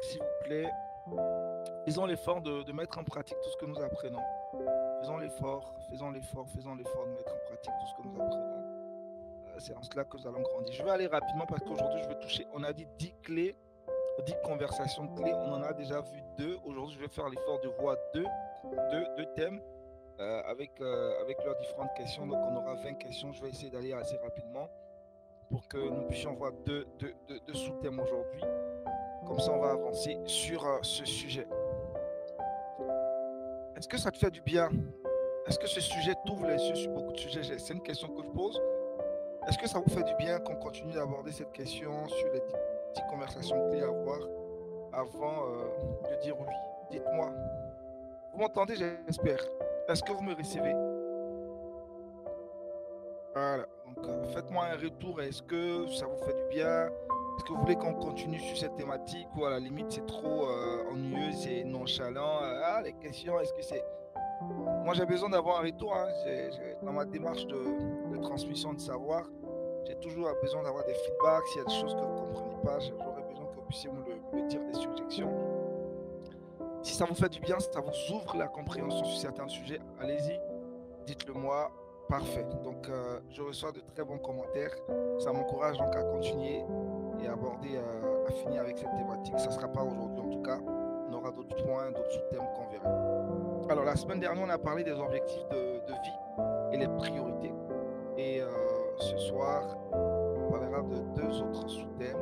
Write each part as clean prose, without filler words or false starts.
s'il vous plaît, faisons l'effort de mettre en pratique tout ce que nous apprenons. Faisons l'effort, faisons l'effort, faisons l'effort de mettre en pratique tout ce que nous apprenons. C'est en cela que nous allons grandir. Je vais aller rapidement parce qu'aujourd'hui, je vais toucher, on a dit 10 clés, 10 conversations clés, on en a déjà vu deux. Aujourd'hui, je vais faire l'effort de voir deux thèmes avec leurs différentes questions. Donc, on aura 20 questions. Je vais essayer d'aller assez rapidement pour que nous puissions voir deux sous-thèmes aujourd'hui. Comme ça, on va avancer sur ce sujet. Est-ce que ça te fait du bien? Est-ce que ce sujet t'ouvre les yeux sur beaucoup de sujets? C'est une question que je pose. Est-ce que ça vous fait du bien qu'on continue d'aborder cette question sur les 10 conversations clés à avoir avant de dire oui? Dites-moi. Vous m'entendez, j'espère. Est-ce que vous me recevez? Voilà. Donc, faites-moi un retour. Est-ce que ça vous fait du bien? Est-ce que vous voulez qu'on continue sur cette thématique ou à la limite c'est trop ennuyeux, c'est nonchalant? Les questions, est-ce que c'est... Moi, j'ai besoin d'avoir un retour, hein. Dans ma démarche de transmission de savoir, j'ai toujours besoin d'avoir des feedbacks. S'il y a des choses que vous ne comprenez pas, j'aurais besoin que vous puissiez me dire, des suggestions. Si ça vous fait du bien, si ça vous ouvre la compréhension sur certains sujets, allez-y, dites-le moi. Parfait. Donc, je reçois de très bons commentaires. Ça m'encourage donc à continuer et à aborder, à finir avec cette thématique. Ça ne sera pas aujourd'hui en tout cas. On aura d'autres points, d'autres sous-thèmes qu'on verra. Alors, la semaine dernière, on a parlé des objectifs de vie et les priorités. Et ce soir, on parlera de deux autres sous-thèmes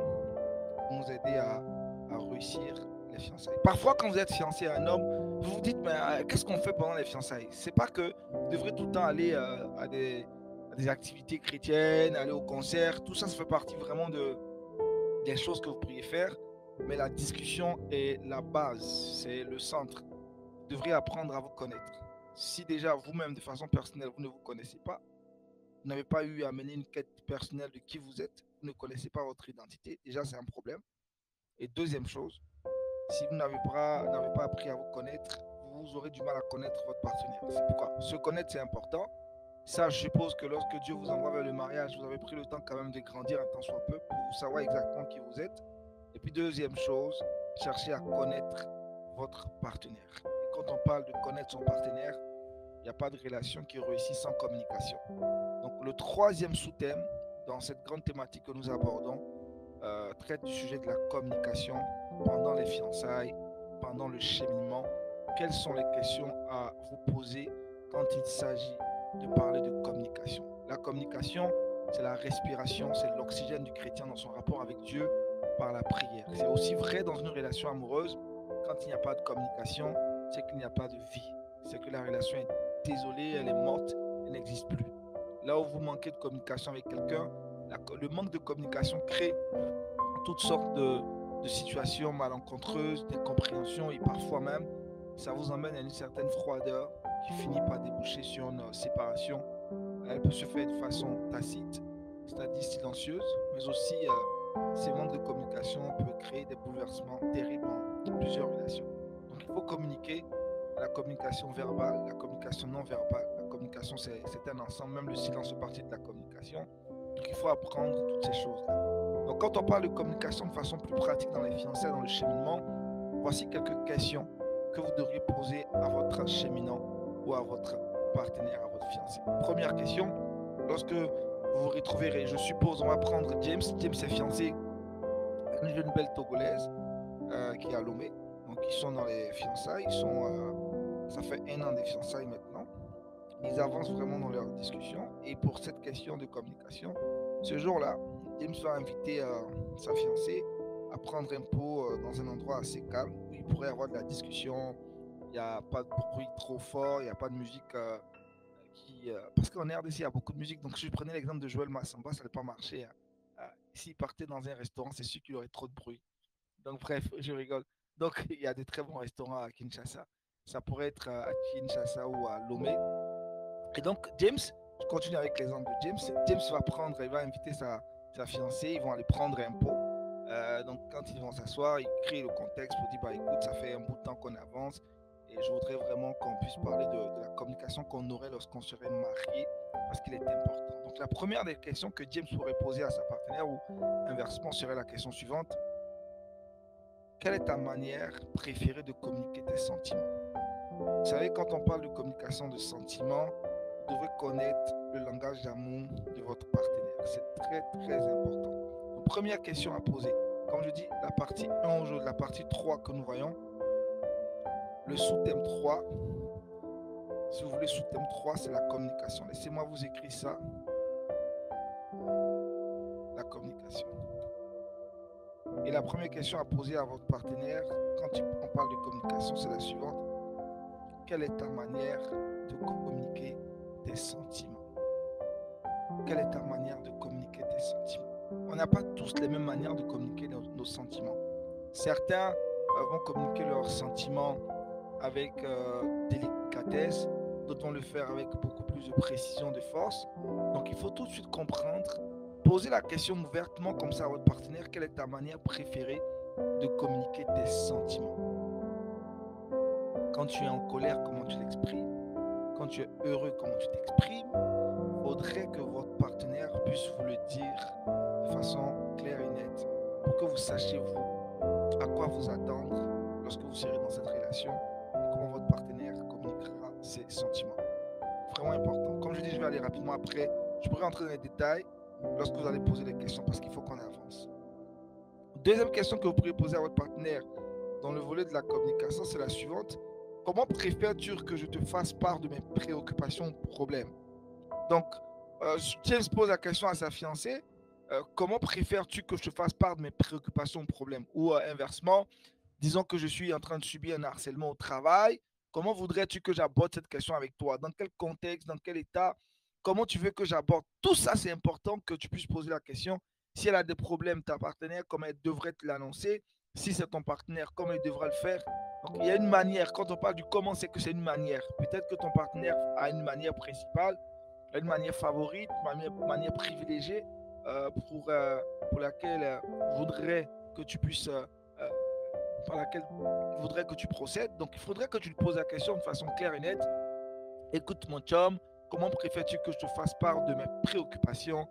pour nous aider à réussir les fiançailles. Parfois, quand vous êtes fiancé à un homme, vous vous dites, mais qu'est-ce qu'on fait pendant les fiançailles? C'est pas que vous devrez tout le temps aller à des activités chrétiennes, aller au concert. Tout ça, ça fait partie vraiment des choses que vous pourriez faire. Mais la discussion est la base, c'est le centre. Vous devrez apprendre à vous connaître. Si déjà vous-même, de façon personnelle, vous ne vous connaissez pas, vous n'avez pas eu à mener une quête personnelle de qui vous êtes, vous ne connaissez pas votre identité, déjà c'est un problème. Et deuxième chose, si vous n'avez pas appris à vous connaître, vous aurez du mal à connaître votre partenaire. C'est pourquoi se connaître, c'est important. Ça, je suppose que lorsque Dieu vous envoie vers le mariage, vous avez pris le temps quand même de grandir un tant soit peu pour savoir exactement qui vous êtes. Et puis deuxième chose, cherchez à connaître votre partenaire. Et quand on parle de connaître son partenaire, il n'y a pas de relation qui réussit sans communication. Donc le troisième sous-thème dans cette grande thématique que nous abordons traite du sujet de la communication pendant les fiançailles, pendant le cheminement. Quelles sont les questions à vous poser quand il s'agit de parler de communication? La communication, c'est la respiration, c'est l'oxygène du chrétien dans son rapport avec Dieu par la prière. C'est aussi vrai dans une relation amoureuse. Quand il n'y a pas de communication, c'est qu'il n'y a pas de vie. C'est que la relation est désolée, elle est morte, elle n'existe plus. Là où vous manquez de communication avec quelqu'un, le manque de communication crée toutes sortes de situations malencontreuses, d'incompréhension et parfois même, ça vous emmène à une certaine froideur qui finit par déboucher sur une séparation. Elle peut se faire de façon tacite, c'est-à-dire silencieuse, mais aussi ces manques de communication peuvent créer des bouleversements terribles dans plusieurs relations. Donc il faut communiquer, la communication verbale, la communication non verbale. La communication, c'est un ensemble, même le silence fait partie de la communication. Donc il faut apprendre toutes ces choses-là. Donc quand on parle de communication de façon plus pratique dans les fiançailles, dans le cheminement, voici quelques questions que vous devriez poser à votre cheminant ou à votre partenaire, à votre fiancé. Première question, lorsque vous vous retrouverez, je suppose, on va prendre James. James est fiancé à une jeune belle Togolaise qui est à Lomé. Donc ils sont dans les fiançailles, ça fait 1 an des fiançailles maintenant. Ils avancent vraiment dans leur discussion. Et pour cette question de communication, ce jour-là, James va inviter sa fiancée à prendre un pot dans un endroit assez calme où il pourrait avoir de la discussion. Il n'y a pas de bruit trop fort, il n'y a pas de musique parce qu'en RDC, il y a beaucoup de musique. Donc, si je prenais l'exemple de Joël Massamba, ça n'allait pas marcher, hein. S'il partait dans un restaurant, c'est sûr qu'il aurait trop de bruit. Donc, bref, je rigole. Donc, il y a de très bons restaurants à Kinshasa. Ça pourrait être à Kinshasa ou à Lomé. Et donc, James, je continue avec l'exemple de James. James il va inviter sa fiancée, ils vont aller prendre un pot. Donc, quand ils vont s'asseoir, il crée le contexte pour dire, bah, écoute, ça fait un bout de temps qu'on avance et je voudrais vraiment qu'on puisse parler de la communication qu'on aurait lorsqu'on serait marié parce qu'il est important. Donc, la première des questions que James pourrait poser à sa partenaire ou inversement serait la question suivante. quelle est ta manière préférée de communiquer tes sentiments? Vous savez, quand on parle de communication de sentiments, vous devrez connaître le langage d'amour de votre partenaire. C'est très, très important. Donc, première question à poser. Comme je dis, la partie 1 aujourd'hui, la partie 3 que nous voyons, le sous-thème 3, si vous voulez, sous-thème 3, c'est la communication. Laissez-moi vous écrire ça. La communication. Et la première question à poser à votre partenaire, quand on parle de communication, c'est la suivante. Quelle est ta manière de communiquer tes sentiments? Quelle est ta manière de communiquer tes sentiments? On n'a pas tous les mêmes manières de communiquer nos sentiments. Certains vont communiquer leurs sentiments avec délicatesse, d'autres vont le faire avec beaucoup plus de précision, de force. Donc il faut tout de suite comprendre, poser la question ouvertement comme ça à votre partenaire, quelle est ta manière préférée de communiquer tes sentiments? Quand tu es en colère, comment tu l'exprimes? Quand tu es heureux, comment tu t'exprimes? Il faudrait que votre partenaire puisse vous le dire de façon claire et nette pour que vous sachiez, vous, à quoi vous attendre lorsque vous serez dans cette relation et comment votre partenaire communiquera ses sentiments. Vraiment important. Comme je dis, je vais aller rapidement après. Je pourrais entrer dans les détails lorsque vous allez poser les questions parce qu'il faut qu'on avance. Deuxième question que vous pourriez poser à votre partenaire dans le volet de la communication, c'est la suivante. Comment préfères-tu que je te fasse part de mes préoccupations ou problèmes? Donc, James pose la question à sa fiancée. Comment préfères-tu que je te fasse part de mes préoccupations ou problèmes? Ou inversement, disons que je suis en train de subir un harcèlement au travail. Comment voudrais-tu que j'aborde cette question avec toi? Dans quel contexte? Dans quel état? Comment tu veux que j'aborde? Tout ça, c'est important que tu puisses poser la question. Si elle a des problèmes, ta partenaire, comment elle devrait te l'annoncer? Si c'est ton partenaire, comment il devra le faire? Donc, il y a une manière. Quand on parle du comment, c'est que c'est une manière. Peut-être que ton partenaire a une manière principale, une manière favorite, une manière privilégiée pour laquelle voudrait que tu puisses, par laquelle voudrait que tu procèdes. Donc, il faudrait que tu te poses la question de façon claire et nette. Écoute, mon chum, comment préfères-tu que je te fasse part de mes préoccupations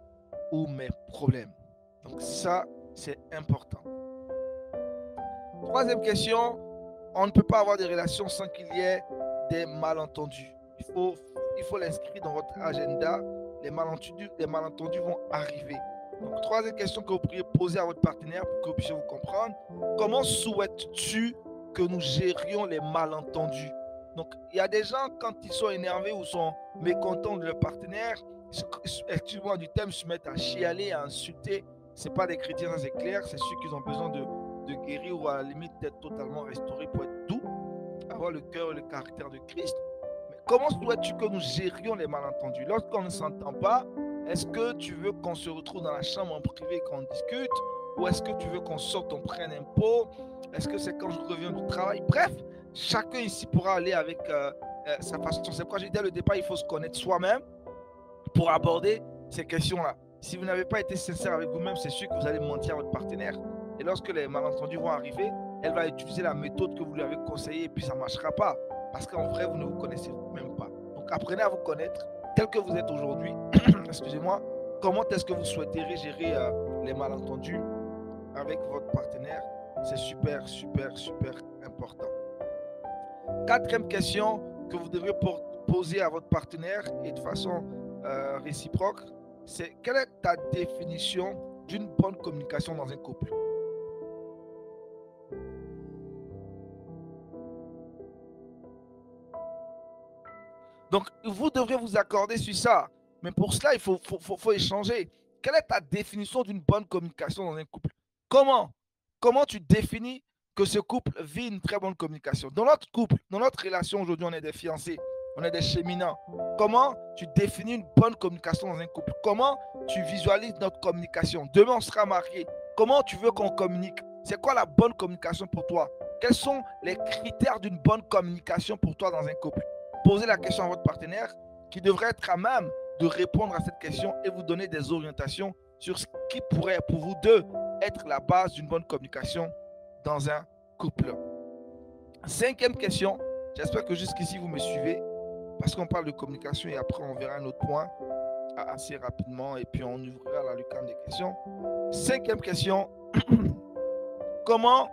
ou mes problèmes? Donc, ça, c'est important. Troisième question, on ne peut pas avoir des relations sans qu'il y ait des malentendus. Il faut l'inscrire dans votre agenda. Les malentendus vont arriver. Donc, troisième question que vous pourriez poser à votre partenaire pour que vous puissiez vous comprendre. Comment souhaites-tu que nous gérions les malentendus? Donc, il y a des gens, quand ils sont énervés ou sont mécontents de leur partenaire, excuse-moi du thème, se mettent à chialer, à insulter. Ce n'est pas des chrétiens, ça c'est clair. C'est ceux qui ont besoin de guérir ou à la limite d'être totalement restaurés pour être doux, avoir le cœur et le caractère de Christ. Mais comment souhaites-tu que nous gérions les malentendus? Lorsqu'on ne s'entend pas, est-ce que tu veux qu'on se retrouve dans la chambre en privé et qu'on discute? Ou est-ce que tu veux qu'on sorte, on prenne un pot? Est-ce que c'est quand je reviens du travail? Bref, chacun ici pourra aller avec sa façon. C'est pourquoi j'ai dit dès le départ, il faut se connaître soi-même pour aborder ces questions-là. Si vous n'avez pas été sincère avec vous-même, c'est sûr que vous allez mentir à votre partenaire. Et lorsque les malentendus vont arriver, elle va utiliser la méthode que vous lui avez conseillée et puis ça ne marchera pas. Parce qu'en vrai, vous ne vous connaissez même pas. Donc apprenez à vous connaître tel que vous êtes aujourd'hui. Excusez-moi. Comment est-ce que vous souhaiteriez gérer les malentendus avec votre partenaire? C'est super, super, super important. Quatrième question que vous devrez poser à votre partenaire et de façon réciproque, c'est quelle est ta définition d'une bonne communication dans un couple? Donc, vous devrez vous accorder sur ça. Mais pour cela, il faut échanger. Quelle est ta définition d'une bonne communication dans un couple? Comment tu définis que ce couple vit une très bonne communication? Dans notre couple, dans notre relation aujourd'hui, on est des fiancés, on est des cheminants. Comment tu définis une bonne communication dans un couple? Comment tu visualises notre communication? Demain, on sera mariés. Comment tu veux qu'on communique? C'est quoi la bonne communication pour toi? Quels sont les critères d'une bonne communication pour toi dans un couple? Posez la question à votre partenaire qui devrait être à même de répondre à cette question et vous donner des orientations sur ce qui pourrait pour vous deux être la base d'une bonne communication dans un couple. Cinquième question, j'espère que jusqu'ici vous me suivez parce qu'on parle de communication et après on verra un autre point assez rapidement et puis on ouvrira la lucarne des questions. Cinquième question, comment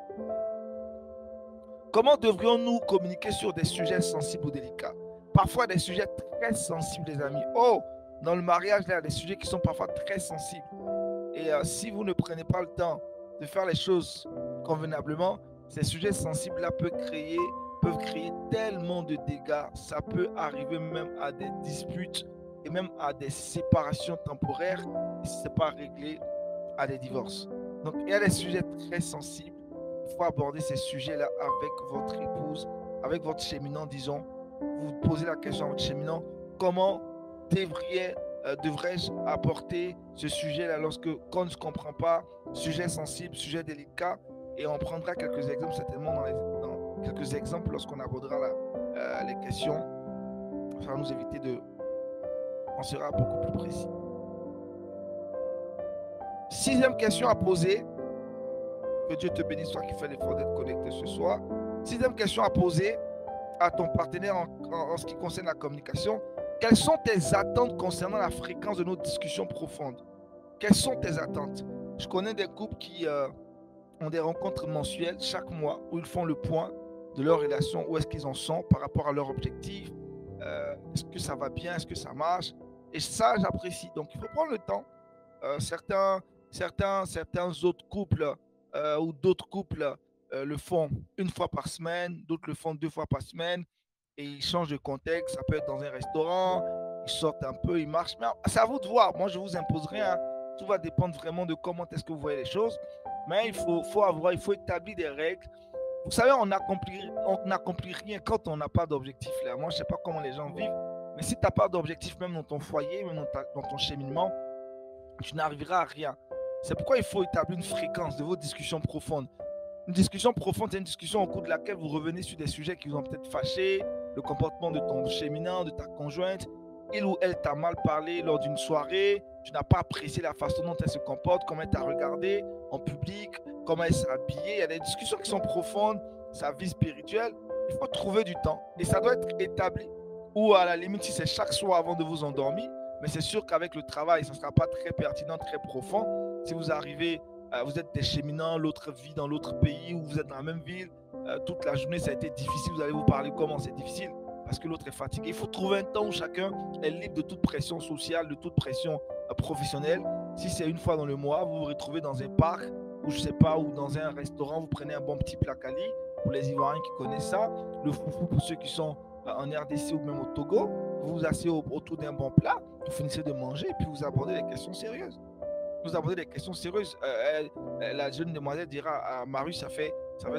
Comment devrions-nous communiquer sur des sujets sensibles ou délicats? Parfois des sujets très sensibles, les amis. Oh, dans le mariage, il y a des sujets qui sont parfois très sensibles. Et si vous ne prenez pas le temps de faire les choses convenablement, ces sujets sensibles-là peuvent créer tellement de dégâts. Ça peut arriver même à des disputes et même à des séparations temporaires. Et si ce n'est pas réglé, à des divorces. Donc, il y a des sujets très sensibles. Il faut aborder ces sujets-là avec votre épouse, avec votre cheminant, disons. Vous posez la question à votre cheminant, comment devrais-je apporter ce sujet-là lorsque, quand on ne se comprend pas, sujet sensible, sujet délicat, et on prendra quelques exemples certainement dans quelques exemples lorsqu'on abordera les questions. Ça va nous éviter on sera beaucoup plus précis. Sixième question à poser. Que Dieu te bénisse, toi qui fais l'effort d'être connecté ce soir. Sixième question à poser à ton partenaire en ce qui concerne la communication. Quelles sont tes attentes concernant la fréquence de nos discussions profondes? Quelles sont tes attentes? Je connais des couples qui ont des rencontres mensuelles chaque mois où ils font le point de leur relation, où est-ce qu'ils en sont par rapport à leur objectif. Est-ce que ça va bien? Est-ce que ça marche? Et ça, j'apprécie. Donc, il faut prendre le temps. Certains autres couples ou d'autres couples le font une fois par semaine, d'autres le font 2 fois par semaine et ils changent de contexte. Ça peut être dans un restaurant, ils sortent un peu, ils marchent. Mais c'est à vous de voir. Moi, je vous impose rien. Tout va dépendre vraiment de comment est-ce que vous voyez les choses. Mais il faut établir des règles. Vous savez, on n'accomplit rien quand on n'a pas d'objectif là. Moi, je ne sais pas comment les gens vivent, mais si tu n'as pas d'objectif, même dans ton foyer, même dans ton cheminement, tu n'arriveras à rien. C'est pourquoi il faut établir une fréquence de vos discussions profondes. Une discussion profonde, c'est une discussion au cours de laquelle vous revenez sur des sujets qui vous ont peut-être fâché, le comportement de ton cheminant, de ta conjointe. Il ou elle t'a mal parlé lors d'une soirée, tu n'as pas apprécié la façon dont elle se comporte, comment elle t'a regardé en public, comment elle s'est habillée. Il y a des discussions qui sont profondes, sa vie spirituelle. Il faut trouver du temps et ça doit être établi. Ou à la limite, si c'est chaque soir avant de vous endormir, mais c'est sûr qu'avec le travail, ça ne sera pas très pertinent, très profond. Si vous arrivez, vous êtes des cheminants, l'autre vit dans l'autre pays ou vous êtes dans la même ville, toute la journée ça a été difficile, vous allez vous parler comment c'est difficile parce que l'autre est fatigué. Il faut trouver un temps où chacun est libre de toute pression sociale, de toute pression professionnelle. Si c'est une fois dans le mois, vous vous retrouvez dans un parc ou je ne sais pas, ou dans un restaurant, vous prenez un bon petit plat Cali pour les Ivoiriens qui connaissent ça, le foufou pour ceux qui sont en RDC ou même au Togo. Vous vous asseyez autour d'un bon plat, vous finissez de manger et puis vous abordez des questions sérieuses. Vous abordez des questions sérieuses. La jeune demoiselle dira à Marius, ça fait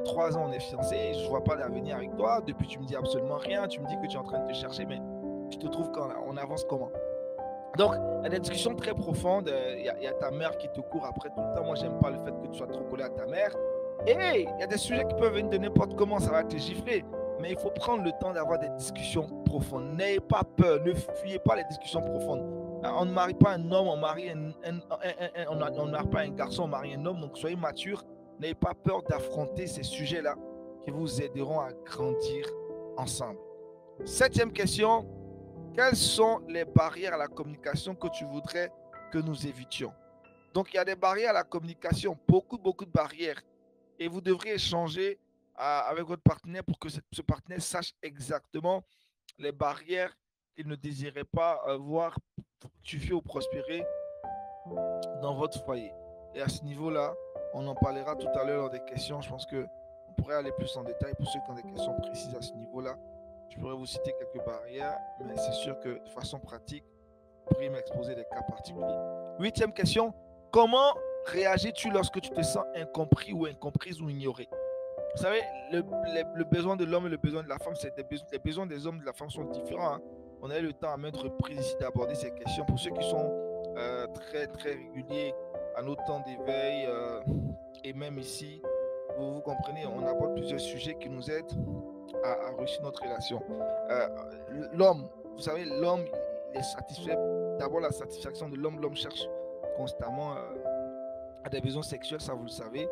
3 ans on est fiancés, je ne vois pas d'avenir avec toi. Depuis, tu me dis absolument rien. Tu me dis que tu es en train de te chercher, mais tu te trouves quand on avance comment? Donc, il y a des discussions très profondes. Il y a ta mère qui te court après tout le temps. Moi, j'aime pas le fait que tu sois trop collé à ta mère. Et il y a des sujets qui peuvent venir de n'importe comment, ça va te gifler. Mais il faut prendre le temps d'avoir des discussions profondes. N'ayez pas peur, ne fuyez pas les discussions profondes. On ne marie pas un homme, on ne marie pas un garçon, on marie un homme. Donc soyez mature, n'ayez pas peur d'affronter ces sujets-là qui vous aideront à grandir ensemble. Septième question, quelles sont les barrières à la communication que tu voudrais que nous évitions? Donc il y a des barrières à la communication, beaucoup de barrières. Et vous devriez échanger avec votre partenaire pour que ce partenaire sache exactement les barrières qu'il ne désirait pas voir fructifier ou prospérer dans votre foyer. Et à ce niveau-là, on en parlera tout à l'heure lors des questions. Je pense qu'on pourrait aller plus en détail pour ceux qui ont des questions précises à ce niveau-là. Je pourrais vous citer quelques barrières, mais c'est sûr que de façon pratique, vous pourriez m'exposer des cas particuliers. Huitième question, comment réagis-tu lorsque tu te sens incompris ou incomprise ou ignoré? Vous savez, le besoin de l'homme et le besoin de la femme, les besoins des hommes et de la femme sont différents. Hein. On a eu le temps à maintes reprises ici d'aborder ces questions. Pour ceux qui sont très réguliers à nos temps d'éveil et même ici, vous comprenez, on aborde plusieurs sujets qui nous aident à réussir notre relation. L'homme, vous savez, l'homme, il est satisfait. D'abord, la satisfaction de l'homme. L'homme cherche constamment à des besoins sexuels, ça vous le savez.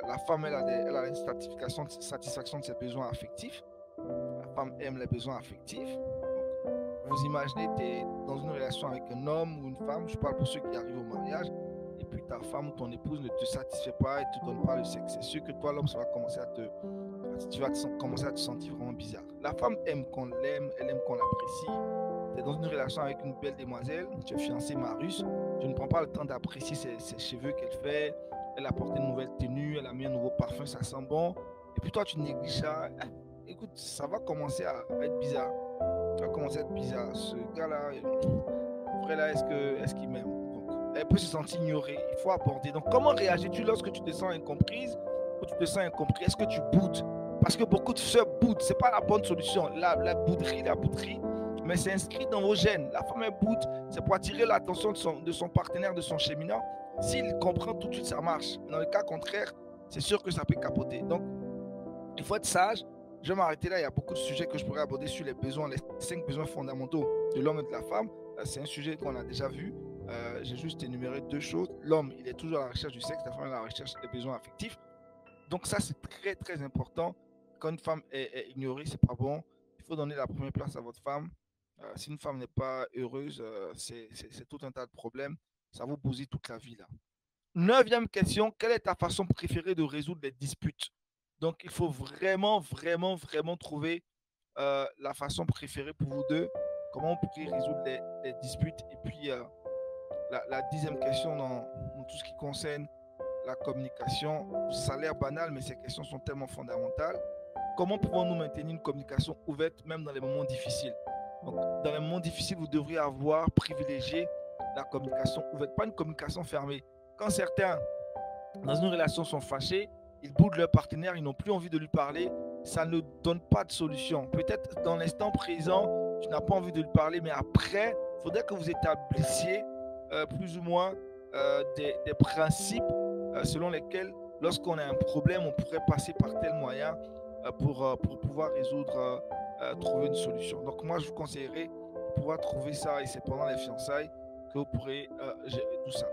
La femme, elle a une satisfaction de ses besoins affectifs. La femme aime les besoins affectifs. Donc, vous imaginez, tu es dans une relation avec un homme ou une femme, je parle pour ceux qui arrivent au mariage, et puis ta femme ou ton épouse ne te satisfait pas et ne te donne pas le sexe, c'est sûr que toi, l'homme, ça va commencer à te tu vas commencer à te sentir vraiment bizarre. La femme aime qu'on l'aime, elle aime qu'on l'apprécie. Tu es dans une relation avec une belle demoiselle, tu es fiancé Marius, tu ne prends pas le temps d'apprécier ses cheveux qu'elle fait, elle a porté une nouvelle tenue, elle a mis un nouveau parfum, ça sent bon. Et puis toi, tu négliges ça. Écoute, ça va commencer à être bizarre. Ça va commencer à être bizarre. Ce gars-là, vrai là, est-ce qu'il m'aime? Donc, elle peut se sentir ignorée. Il faut aborder. Donc, comment réagis-tu lorsque tu te sens incomprise ou tu te sens incompris? Est-ce que tu boudes? Parce que beaucoup de sœurs boudent. Ce n'est pas la bonne solution. La bouderie, mais c'est inscrit dans vos gènes. La femme, elle boude, c'est pour attirer l'attention de son partenaire, de son cheminant. S'il comprend tout de suite, ça marche. Mais dans le cas contraire, c'est sûr que ça peut capoter. Donc, il faut être sage. Je vais m'arrêter là. Il y a beaucoup de sujets que je pourrais aborder sur les besoins, les 5 besoins fondamentaux de l'homme et de la femme. C'est un sujet qu'on a déjà vu. J'ai juste énuméré 2 choses. L'homme, il est toujours à la recherche du sexe. La femme est à la recherche des besoins affectifs. Donc ça, c'est très, très important. Quand une femme est ignorée, c'est pas bon. Il faut donner la première place à votre femme. Si une femme n'est pas heureuse, c'est tout un tas de problèmes. Ça vous bousille toute la vie là. 9e question, quelle est ta façon préférée de résoudre les disputes? Donc, il faut vraiment, vraiment, vraiment trouver la façon préférée pour vous deux. Comment vous pourriez résoudre les disputes? Et puis, la 10e question dans tout ce qui concerne la communication. Ça a l'air banal, mais ces questions sont tellement fondamentales. Comment pouvons-nous maintenir une communication ouverte, même dans les moments difficiles? Donc, dans les moments difficiles, vous devriez avoir privilégié la communication ouverte, pas une communication fermée. Quand certains, dans une relation, sont fâchés, ils boudent leur partenaire, ils n'ont plus envie de lui parler, ça ne donne pas de solution. Peut-être dans l'instant présent, tu n'as pas envie de lui parler, mais après, il faudrait que vous établissiez plus ou moins des principes selon lesquels, lorsqu'on a un problème, on pourrait passer par tel moyen pour pouvoir résoudre, trouver une solution. Donc moi, je vous conseillerais de pouvoir trouver ça, et c'est pendant les fiançailles que vous pourrez gérer tout ça.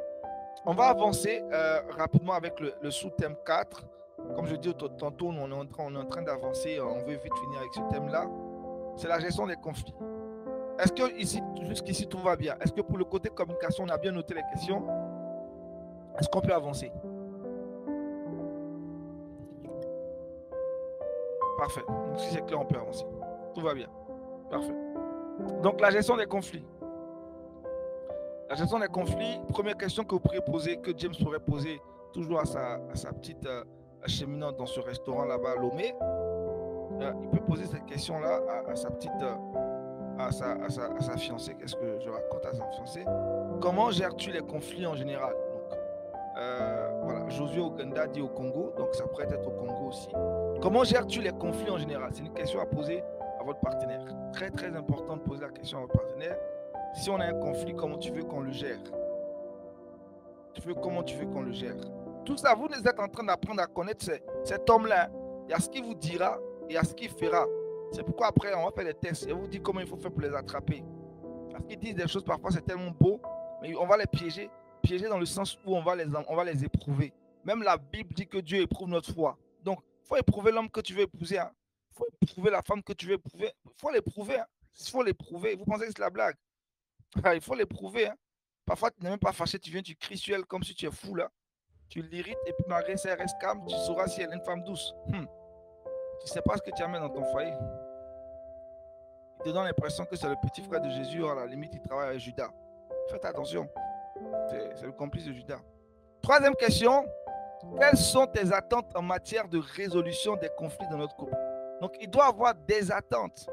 On va avancer rapidement avec le sous-thème 4. Comme je dis tantôt, on est en train d'avancer, on veut vite finir avec ce thème-là. C'est la gestion des conflits. Est-ce que jusqu'ici tout va bien? Est-ce que pour le côté communication, on a bien noté les questions? Est-ce qu'on peut avancer? Parfait. Donc, si c'est clair, on peut avancer. Tout va bien. Parfait. Donc, la gestion des conflits. La gestion des conflits, première question que vous pourriez poser, que James pourrait poser toujours à sa petite cheminante dans ce restaurant là-bas à Lomé. Il peut poser cette question-là à sa petite, à sa fiancée. Qu'est-ce que je raconte à sa fiancée? Comment gères-tu les conflits en général? Donc, voilà, Josué Oganda dit au Congo, donc ça pourrait être au Congo aussi. Comment gères-tu les conflits en général? C'est une question à poser à votre partenaire. Très, très important de poser la question à votre partenaire. Si on a un conflit, comment tu veux qu'on le gère? Comment tu veux qu'on le gère? Tout ça, vous êtes en train d'apprendre à connaître cet homme-là. Il y a ce qu'il vous dira et il y a ce qu'il fera. C'est pourquoi après, on va faire des tests et on vous dit comment il faut faire pour les attraper. Parce qu'ils disent des choses, parfois c'est tellement beau, mais on va les piéger. Piéger dans le sens où on va les éprouver. Même la Bible dit que Dieu éprouve notre foi. Donc, il faut éprouver l'homme que tu veux épouser. Il faut éprouver la femme que tu veux éprouver. Il faut l'éprouver. Il faut l'éprouver. Vous pensez que c'est la blague? Il faut l'éprouver. Parfois, tu n'es même pas fâché, tu viens, tu cries sur elle comme si tu es fou là. Tu l'irrites et puis malgré ça, elle reste calme, tu sauras si elle est une femme douce. Tu ne sais pas ce que tu amènes dans ton foyer. Il te donne l'impression que c'est le petit frère de Jésus, à la limite, il travaille avec Judas. Faites attention. C'est le complice de Judas. 3e question. Quelles sont tes attentes en matière de résolution des conflits dans notre couple? Donc, il doit y avoir des attentes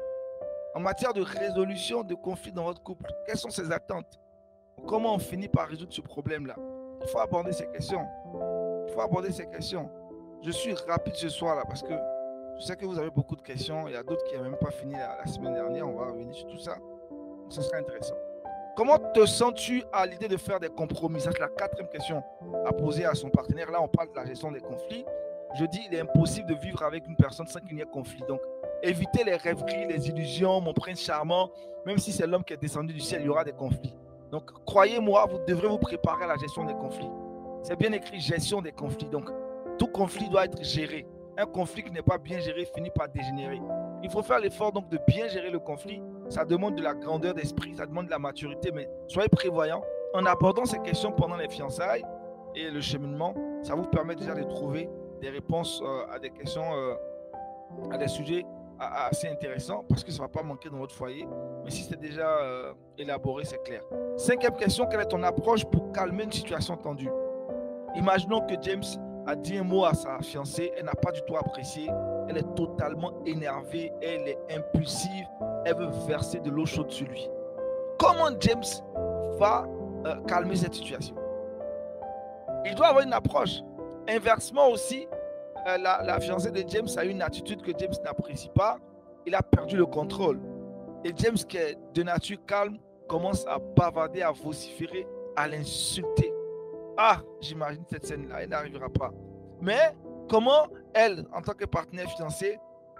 en matière de résolution de conflits dans votre couple. Quelles sont ces attentes? Comment on finit par résoudre ce problème-là? Il faut aborder ces questions. Il faut aborder ces questions. Je suis rapide ce soir-là parce que je sais que vous avez beaucoup de questions. Il y a d'autres qui n'ont même pas fini la semaine dernière. On va revenir sur tout ça. Donc, ce sera intéressant. Comment te sens-tu à l'idée de faire des compromis? Ça, c'est la 4e question à poser à son partenaire. Là, on parle de la gestion des conflits. Je dis, il est impossible de vivre avec une personne sans qu'il n'y ait conflit. Donc, évitez les rêveries, les illusions, mon prince charmant. Même si c'est l'homme qui est descendu du ciel, il y aura des conflits. Donc, croyez-moi, vous devrez vous préparer à la gestion des conflits. C'est bien écrit, gestion des conflits. Donc, tout conflit doit être géré. Un conflit qui n'est pas bien géré finit par dégénérer. Il faut faire l'effort donc de bien gérer le conflit. Ça demande de la grandeur d'esprit, ça demande de la maturité, mais soyez prévoyants. En abordant ces questions pendant les fiançailles, et le cheminement, ça vous permet déjà de trouver des réponses à des questions, à des sujets assez intéressants parce que ça ne va pas manquer dans votre foyer. Mais si c'est déjà élaboré, c'est clair. Cinquième question, quelle est ton approche pour calmer une situation tendue? Imaginons que James a dit un mot à sa fiancée, elle n'a pas du tout apprécié, elle est totalement énervée, elle est impulsive, elle veut verser de l'eau chaude sur lui. Comment James va calmer cette situation? Il doit avoir une approche. Inversement aussi, la fiancée de James a une attitude que James n'apprécie pas. Il a perdu le contrôle. Et James, qui est de nature calme, commence à bavarder, à vociférer, à l'insulter. Ah, j'imagine cette scène-là, elle n'arrivera pas. Mais comment elle, en tant que partenaire fiancé,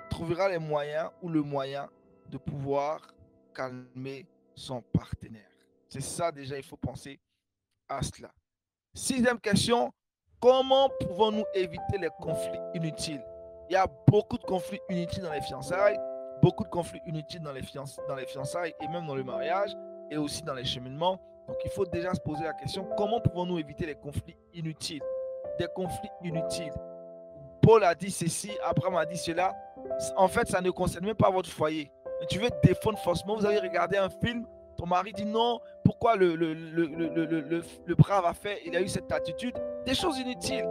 trouvera les moyens ou le moyen de pouvoir calmer son partenaire? C'est ça déjà, il faut penser à cela. Sixième question, comment pouvons-nous éviter les conflits inutiles? Il y a beaucoup de conflits inutiles dans les fiançailles, beaucoup de conflits inutiles dans les fiançailles et même dans le mariage et aussi dans les cheminements. Donc, il faut déjà se poser la question, comment pouvons-nous éviter les conflits inutiles? Des conflits inutiles. Paul a dit ceci, Abraham a dit cela. En fait, ça ne concerne même pas votre foyer. Mais tu veux défendre forcément. Vous avez regardé un film, ton mari dit non, pourquoi le brave a fait, il a eu cette attitude. Des choses inutiles.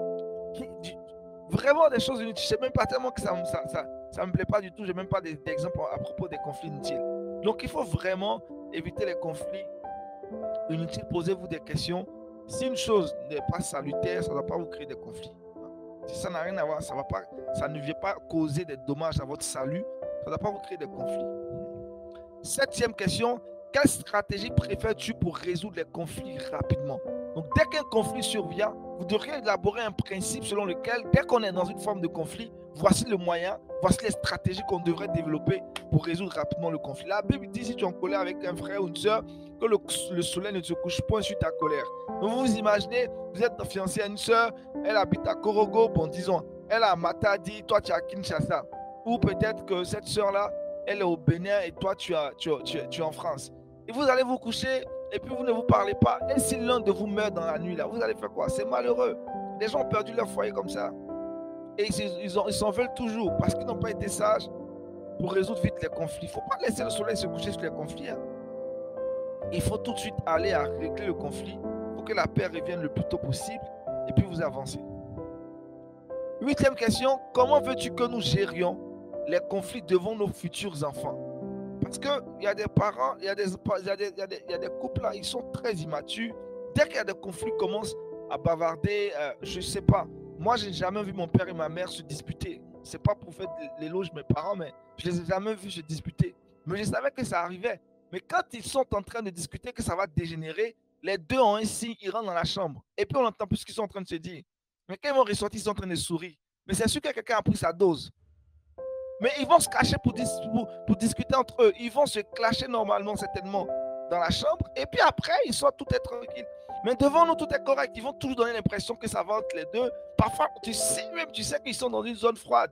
Vraiment des choses inutiles. Je ne sais même pas tellement que ça me plaît pas du tout. Je n'ai même pas d'exemple à propos des conflits inutiles. Donc, il faut vraiment éviter les conflits inutiles. Posez-vous des questions. Si une chose n'est pas salutaire, ça ne va pas vous créer des conflits. Si ça n'a rien à voir, ça ne vient pas causer des dommages à votre salut, ça ne va pas vous créer des conflits. Septième question, quelle stratégie préfères-tu pour résoudre les conflits rapidement? Donc, dès qu'un conflit survient, vous devriez élaborer un principe selon lequel, dès qu'on est dans une forme de conflit, voici le moyen, voici les stratégies qu'on devrait développer pour résoudre rapidement le conflit. La Bible dit, si tu es en colère avec un frère ou une soeur, que le soleil ne se couche point sur ta colère. Donc, vous vous imaginez, vous êtes fiancé à une soeur, elle habite à Korogo, bon, disons, elle est à Matadi, toi tu es à Kinshasa. Ou peut-être que cette soeur-là, elle est au Bénin et toi tu es en France. Et vous allez vous coucher et puis vous ne vous parlez pas. Et si l'un de vous meurt dans la nuit, là, vous allez faire quoi? C'est malheureux. Les gens ont perdu leur foyer comme ça. Et ils s'en veulent toujours parce qu'ils n'ont pas été sages pour résoudre vite les conflits. Il ne faut pas laisser le soleil se coucher sur les conflits. Hein. Il faut tout de suite aller à régler le conflit pour que la paix revienne le plus tôt possible et puis vous avancez. Huitième question, comment veux-tu que nous gérions les conflits devant nos futurs enfants? Parce qu'il y a des parents, il y a des couples là, ils sont très immatures. Dès qu'il y a des conflits, ils commencent à bavarder, je ne sais pas. Moi, je n'ai jamais vu mon père et ma mère se disputer. Ce n'est pas pour faire l'éloge de mes parents, mais je ne les ai jamais vus se disputer. Mais je savais que ça arrivait. Mais quand ils sont en train de discuter que ça va dégénérer, les deux ont un signe, ils rentrent dans la chambre. Et puis on entend plus ce qu'ils sont en train de se dire. Mais quand ils vont ressortir, ils sont en train de sourire. Mais c'est sûr que quelqu'un a pris sa dose. Mais ils vont se cacher pour discuter entre eux. Ils vont se clasher normalement, certainement, dans la chambre. Et puis après, ils sont tout être tranquilles. Mais devant nous, tout est correct. Ils vont toujours donner l'impression que ça va entre les deux. Parfois, tu sais qu'ils sont dans une zone froide.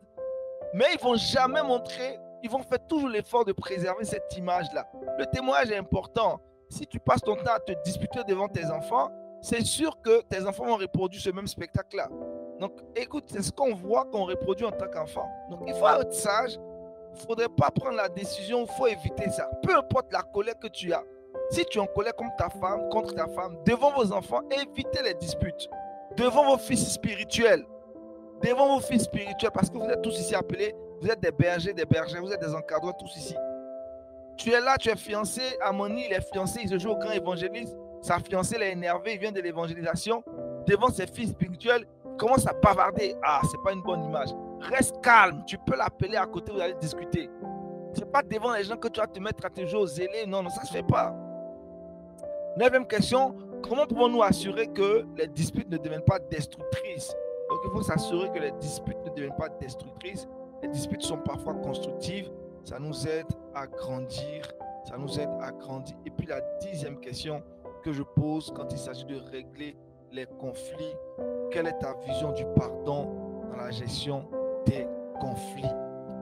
Mais ils ne vont jamais montrer, ils vont faire toujours l'effort de préserver cette image-là. Le témoignage est important. Si tu passes ton temps à te disputer devant tes enfants, c'est sûr que tes enfants vont reproduire ce même spectacle-là. Donc, écoute, c'est ce qu'on voit qu'on reproduit en tant qu'enfant. Donc, il faut être sage. Il ne faudrait pas prendre la décision. Il faut éviter ça. Peu importe la colère que tu as. Si tu es en colère contre ta femme, devant vos enfants, évitez les disputes. Devant vos fils spirituels. Devant vos fils spirituels, parce que vous êtes tous ici appelés. Vous êtes des bergers, vous êtes des encadreurs tous ici. Tu es là, tu es fiancé. Amoni, il est fiancé, il se joue au grand évangéliste. Sa fiancée l'a énervé, il vient de l'évangélisation. Devant ses fils spirituels, il commence à bavarder. Ah, c'est pas une bonne image. Reste calme, tu peux l'appeler à côté, vous allez discuter. C'est pas devant les gens que tu vas te mettre à te jouer aux zélés. Non, ça se fait pas. Neuvième question, comment pouvons-nous assurer que les disputes ne deviennent pas destructrices? Donc, il faut s'assurer que les disputes ne deviennent pas destructrices. Les disputes sont parfois constructives. Ça nous aide à grandir. Et puis, la 10e question que je pose quand il s'agit de régler les conflits, quelle est ta vision du pardon dans la gestion des conflits?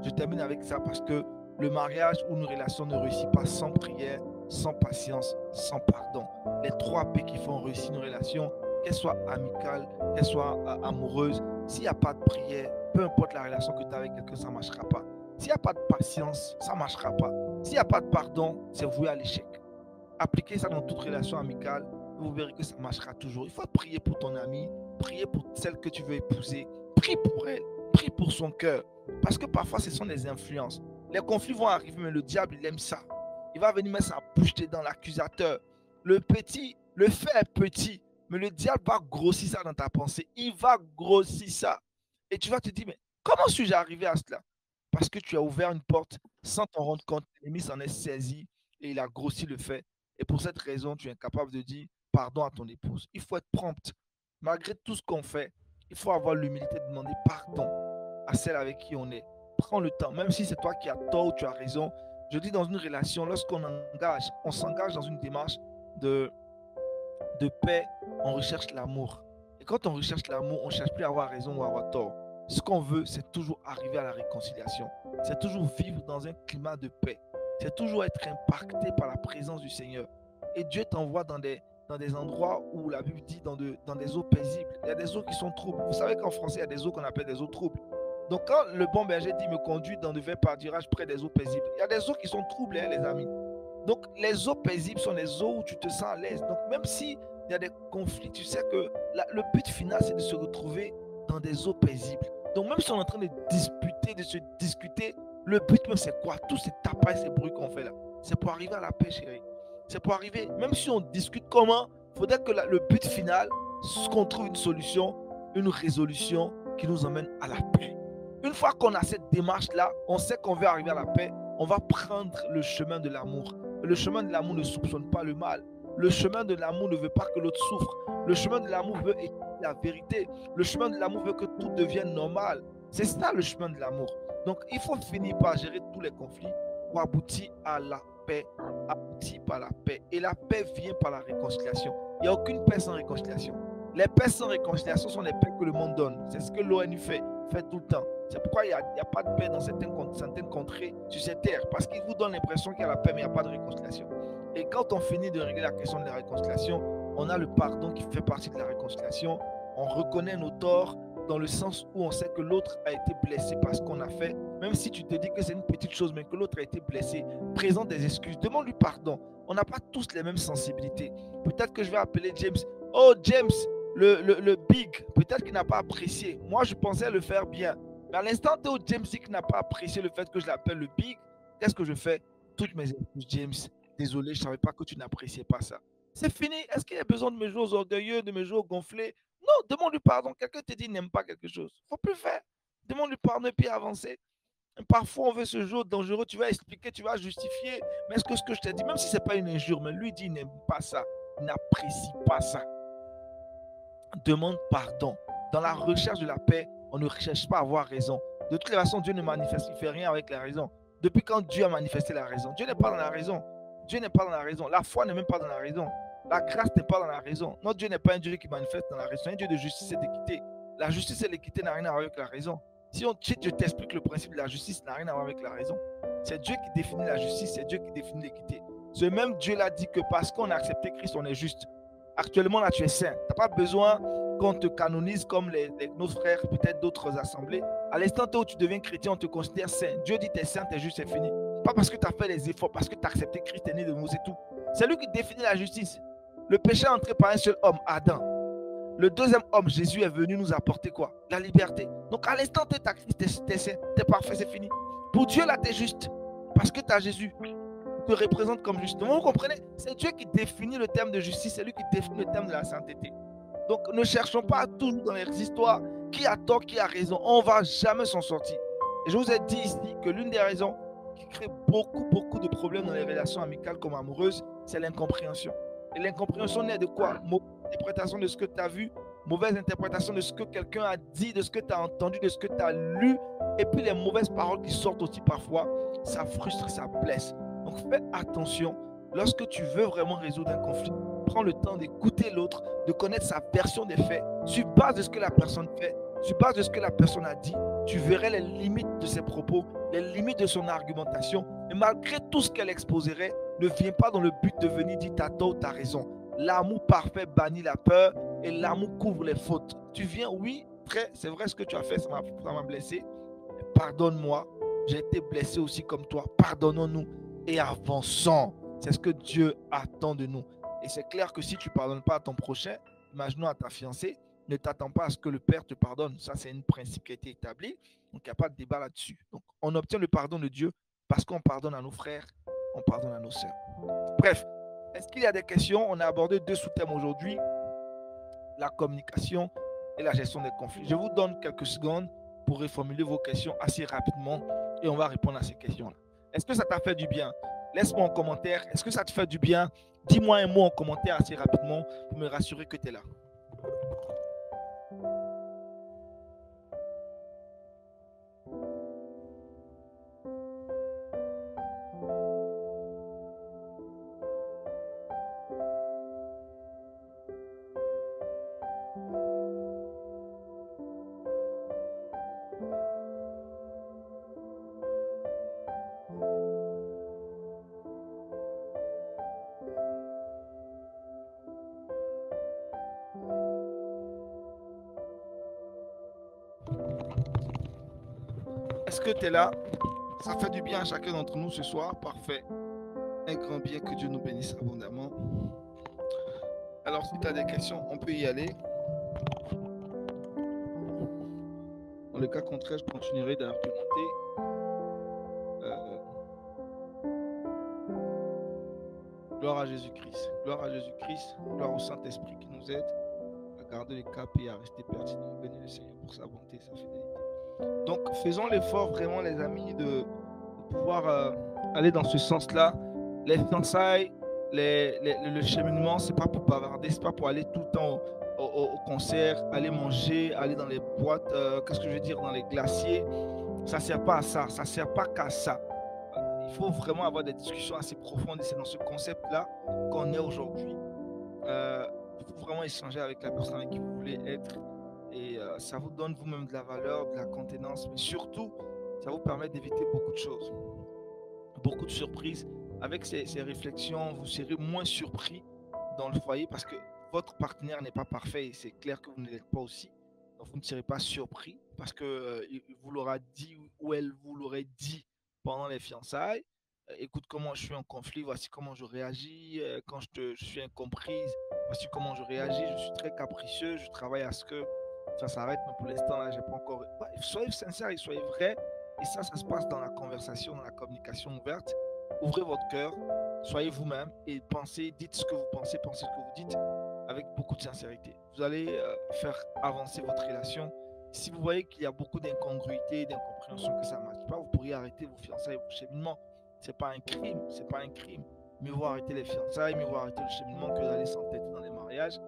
Je termine avec ça parce que le mariage ou une relation ne réussit pas sans prière, sans patience, sans pardon. Les 3 P qui font réussir une relation, qu'elle soit amicale, qu'elle soit amoureuse, s'il n'y a pas de prière, peu importe la relation que tu as avec quelqu'un, ça ne marchera pas. S'il n'y a pas de patience, ça ne marchera pas. S'il n'y a pas de pardon, c'est voué à l'échec. Appliquez ça dans toute relation amicale, vous verrez que ça marchera toujours. Il faut prier pour ton ami, prier pour celle que tu veux épouser, prie pour elle, prie pour son cœur. Parce que parfois, ce sont des influences. Les conflits vont arriver, mais le diable, il aime ça. Il va venir mettre sa bouche dans l'accusateur. Le petit, le fait est petit, mais le diable va grossir ça dans ta pensée. Il va grossir ça. Et tu vas te dire, mais comment suis-je arrivé à cela? Parce que tu as ouvert une porte sans t'en rendre compte. L'ennemi s'en est saisi et il a grossi le fait. Et pour cette raison, tu es incapable de dire pardon à ton épouse. Il faut être prompt. Malgré tout ce qu'on fait, il faut avoir l'humilité de demander pardon à celle avec qui on est. Prends le temps, même si c'est toi qui as tort ou tu as raison. Je dis dans une relation, lorsqu'on engage, on s'engage dans une démarche de, de paix, on recherche l'amour. Et quand on recherche l'amour, on ne cherche plus à avoir raison ou à avoir tort. Ce qu'on veut, c'est toujours arriver à la réconciliation. C'est toujours vivre dans un climat de paix. C'est toujours être impacté par la présence du Seigneur. Et Dieu t'envoie dans des endroits où la Bible dit dans des eaux paisibles. Il y a des eaux qui sont troubles. Vous savez qu'en français, il y a des eaux qu'on appelle des eaux troubles. Donc quand le bon berger dit me conduit dans de verts pâturages près des eaux paisibles, il y a des eaux qui sont troubles, hein, les amis. Donc les eaux paisibles sont les eaux où tu te sens à l'aise. Donc même si il y a des conflits, tu sais que le but final, c'est de se retrouver dans des eaux paisibles. Donc même si on est en train de disputer, de se discuter, le but même c'est quoi? Tous ces tapas et ces bruits qu'on fait là, c'est pour arriver à la paix, chérie. C'est pour arriver, même si on discute comment, il faudrait que le but final, c'est qu'on trouve une solution, une résolution qui nous emmène à la paix. Une fois qu'on a cette démarche-là, on sait qu'on veut arriver à la paix, on va prendre le chemin de l'amour. Le chemin de l'amour ne soupçonne pas le mal. Le chemin de l'amour ne veut pas que l'autre souffre. Le chemin de l'amour veut établir la vérité. Le chemin de l'amour veut que tout devienne normal. C'est ça le chemin de l'amour. Donc, il faut finir par gérer tous les conflits pour aboutir à la paix. Aboutir par la paix. Et la paix vient par la réconciliation. Il n'y a aucune paix sans réconciliation. Les paix sans réconciliation sont les paix que le monde donne. C'est ce que l'ONU fait tout le temps. C'est pourquoi il n'y a pas de paix dans certaines contrées sur cette terre. Parce qu'ils vous donnent l'impression qu'il y a la paix, mais il n'y a pas de réconciliation. Et quand on finit de régler la question de la réconciliation, on a le pardon qui fait partie de la réconciliation. On reconnaît nos torts dans le sens où on sait que l'autre a été blessé par ce qu'on a fait. Même si tu te dis que c'est une petite chose, mais que l'autre a été blessé, présente des excuses, demande-lui pardon. On n'a pas tous les mêmes sensibilités. Peut-être que je vais appeler James. Oh, James, le big, peut-être qu'il n'a pas apprécié. Moi, je pensais le faire bien. Mais à l'instant où James dit qu'il n'a pas apprécié le fait que je l'appelle le big, qu'est-ce que je fais? Toutes mes excuses, James. Désolé, je ne savais pas que tu n'appréciais pas ça. C'est fini. Est-ce qu'il y a besoin de me jouer aux orgueilleux, de me jouer aux gonflés? Non, demande-lui pardon. Quelqu'un te dit qu'il n'aime pas quelque chose. Il ne faut plus faire. Demande-lui pardon et puis avancer. Et parfois, on veut ce jeu dangereux. Tu vas expliquer, tu vas justifier. Mais est-ce que ce que je t'ai dit, même si ce n'est pas une injure, mais lui dit qu'il n'aime pas ça, il n'apprécie pas ça. Demande pardon. Dans la recherche de la paix, on ne cherche pas à avoir raison. De toutes les façons, Dieu ne manifeste, il ne fait rien avec la raison. Depuis quand Dieu a manifesté la raison? Dieu n'est pas dans la raison. Dieu n'est pas dans la raison. La foi n'est même pas dans la raison. La grâce n'est pas dans la raison. Notre Dieu n'est pas un Dieu qui manifeste dans la raison. Un Dieu de justice et d'équité. La justice et l'équité n'ont rien à voir avec la raison. Si je t'explique le principe de la justice, n'a rien à voir avec la raison. C'est Dieu qui définit la justice, c'est Dieu qui définit l'équité. Ce même Dieu-là dit que parce qu'on a accepté Christ, on est juste. Actuellement, là, tu es saint. Tu n'as pas besoin qu'on te canonise comme nos frères, peut-être d'autres assemblées. À l'instant où tu deviens chrétien, on te considère saint. Dieu dit t'es saint, t'es juste, c'est fini. Pas parce que tu as fait les efforts, parce que tu as accepté Christ, t'es né de nous, c'est tout. C'est lui qui définit la justice. Le péché est entré par un seul homme, Adam. Le deuxième homme, Jésus, est venu nous apporter quoi? La liberté. Donc à l'instant où tu as Christ, t'es saint, t'es parfait, c'est fini. Pour Dieu, là, tu es juste. Parce que tu as Jésus. Te représente comme juste. Donc, vous comprenez? C'est Dieu qui définit le terme de justice, c'est lui qui définit le terme de la sainteté. Donc ne cherchons pas toujours dans les histoires qui a tort, qui a raison. On ne va jamais s'en sortir. Et je vous ai dit ici que l'une des raisons qui crée beaucoup de problèmes dans les relations amicales comme amoureuses, c'est l'incompréhension. Et l'incompréhension naît de quoi? Mauvaise interprétation de ce que tu as vu, mauvaise interprétation de ce que quelqu'un a dit, de ce que tu as entendu, de ce que tu as lu. Et puis les mauvaises paroles qui sortent aussi parfois, ça frustre, ça blesse. Donc fais attention, lorsque tu veux vraiment résoudre un conflit, prends le temps d'écouter l'autre, de connaître sa version des faits, sur base de ce que la personne fait, sur base de ce que la personne a dit, tu verrais les limites de ses propos, les limites de son argumentation, et malgré tout ce qu'elle exposerait, ne viens pas dans le but de venir dire t'as tort ou t'as raison. L'amour parfait bannit la peur, Et l'amour couvre les fautes. Tu viens, oui, c'est vrai ce que tu as fait, ça m'a blessé. Pardonne-moi, j'ai été blessé aussi comme toi. Pardonnons-nous et avançons. C'est ce que Dieu attend de nous. Et c'est clair que si tu ne pardonnes pas à ton prochain, imaginons à ta fiancée, ne t'attends pas à ce que le Père te pardonne. Ça, c'est un principe qui a été établi. Donc, il n'y a pas de débat là-dessus. Donc, on obtient le pardon de Dieu parce qu'on pardonne à nos frères, on pardonne à nos sœurs. Bref, est-ce qu'il y a des questions? On a abordé 2 sous-thèmes aujourd'hui, la communication et la gestion des conflits. Je vous donne quelques secondes pour reformuler vos questions assez rapidement et on va répondre à ces questions-là. Est-ce que ça t'a fait du bien? Laisse-moi en commentaire. Est-ce que ça te fait du bien? Dis-moi un mot en commentaire assez rapidement pour me rassurer que tu es là. Est-ce que tu es là? Ça fait du bien à chacun d'entre nous ce soir. Parfait. Un grand bien, que Dieu nous bénisse abondamment. Alors, si tu as des questions, on peut y aller. Dans le cas contraire, je continuerai d'argumenter. Gloire à Jésus-Christ. Gloire à Jésus-Christ. Gloire au Saint-Esprit qui nous aide à garder le cap et à rester pertinent. Bénis le Seigneur pour sa bonté et sa fidélité. Donc, faisons l'effort vraiment, les amis, de pouvoir aller dans ce sens-là. Les fiançailles, le cheminement, c'est pas pour bavarder, c'est pas pour aller tout le temps au concert, aller manger, aller dans les boîtes, qu'est-ce que je veux dire, dans les glaciers. Ça ne sert pas à ça, ça ne sert pas qu'à ça. Il faut vraiment avoir des discussions assez profondes et c'est dans ce concept-là qu'on est aujourd'hui. Il faut vraiment échanger avec la personne avec qui vous voulez être et ça vous donne vous-même de la valeur, de la contenance, mais surtout, ça vous permet d'éviter beaucoup de choses, beaucoup de surprises. Avec ces réflexions, vous serez moins surpris dans le foyer parce que votre partenaire n'est pas parfait et c'est clair que vous ne l'êtes pas aussi. Donc, vous ne serez pas surpris parce que il vous l'aura dit ou elle vous l'aurait dit pendant les fiançailles. Écoute comment je suis en conflit, voici comment je réagis. Quand je suis incomprise, voici comment je réagis. Je suis très capricieux, je travaille à ce que ça s'arrête, mais pour l'instant, là, j'ai pas encore. Ouais, soyez sincère et soyez vrai. Et ça se passe dans la conversation, dans la communication ouverte. Ouvrez votre cœur, soyez vous-même et pensez, dites ce que vous pensez, pensez ce que vous dites avec beaucoup de sincérité. Vous allez faire avancer votre relation. Si vous voyez qu'il y a beaucoup d'incongruités, d'incompréhension, que ça ne marche pas, vous pourriez arrêter vos fiançailles et vos cheminements. C'est pas un crime, c'est pas un crime. Mieux vaut arrêter les fiançailles, mieux vaut arrêter le cheminement que d'aller s'entêter dans les mariages.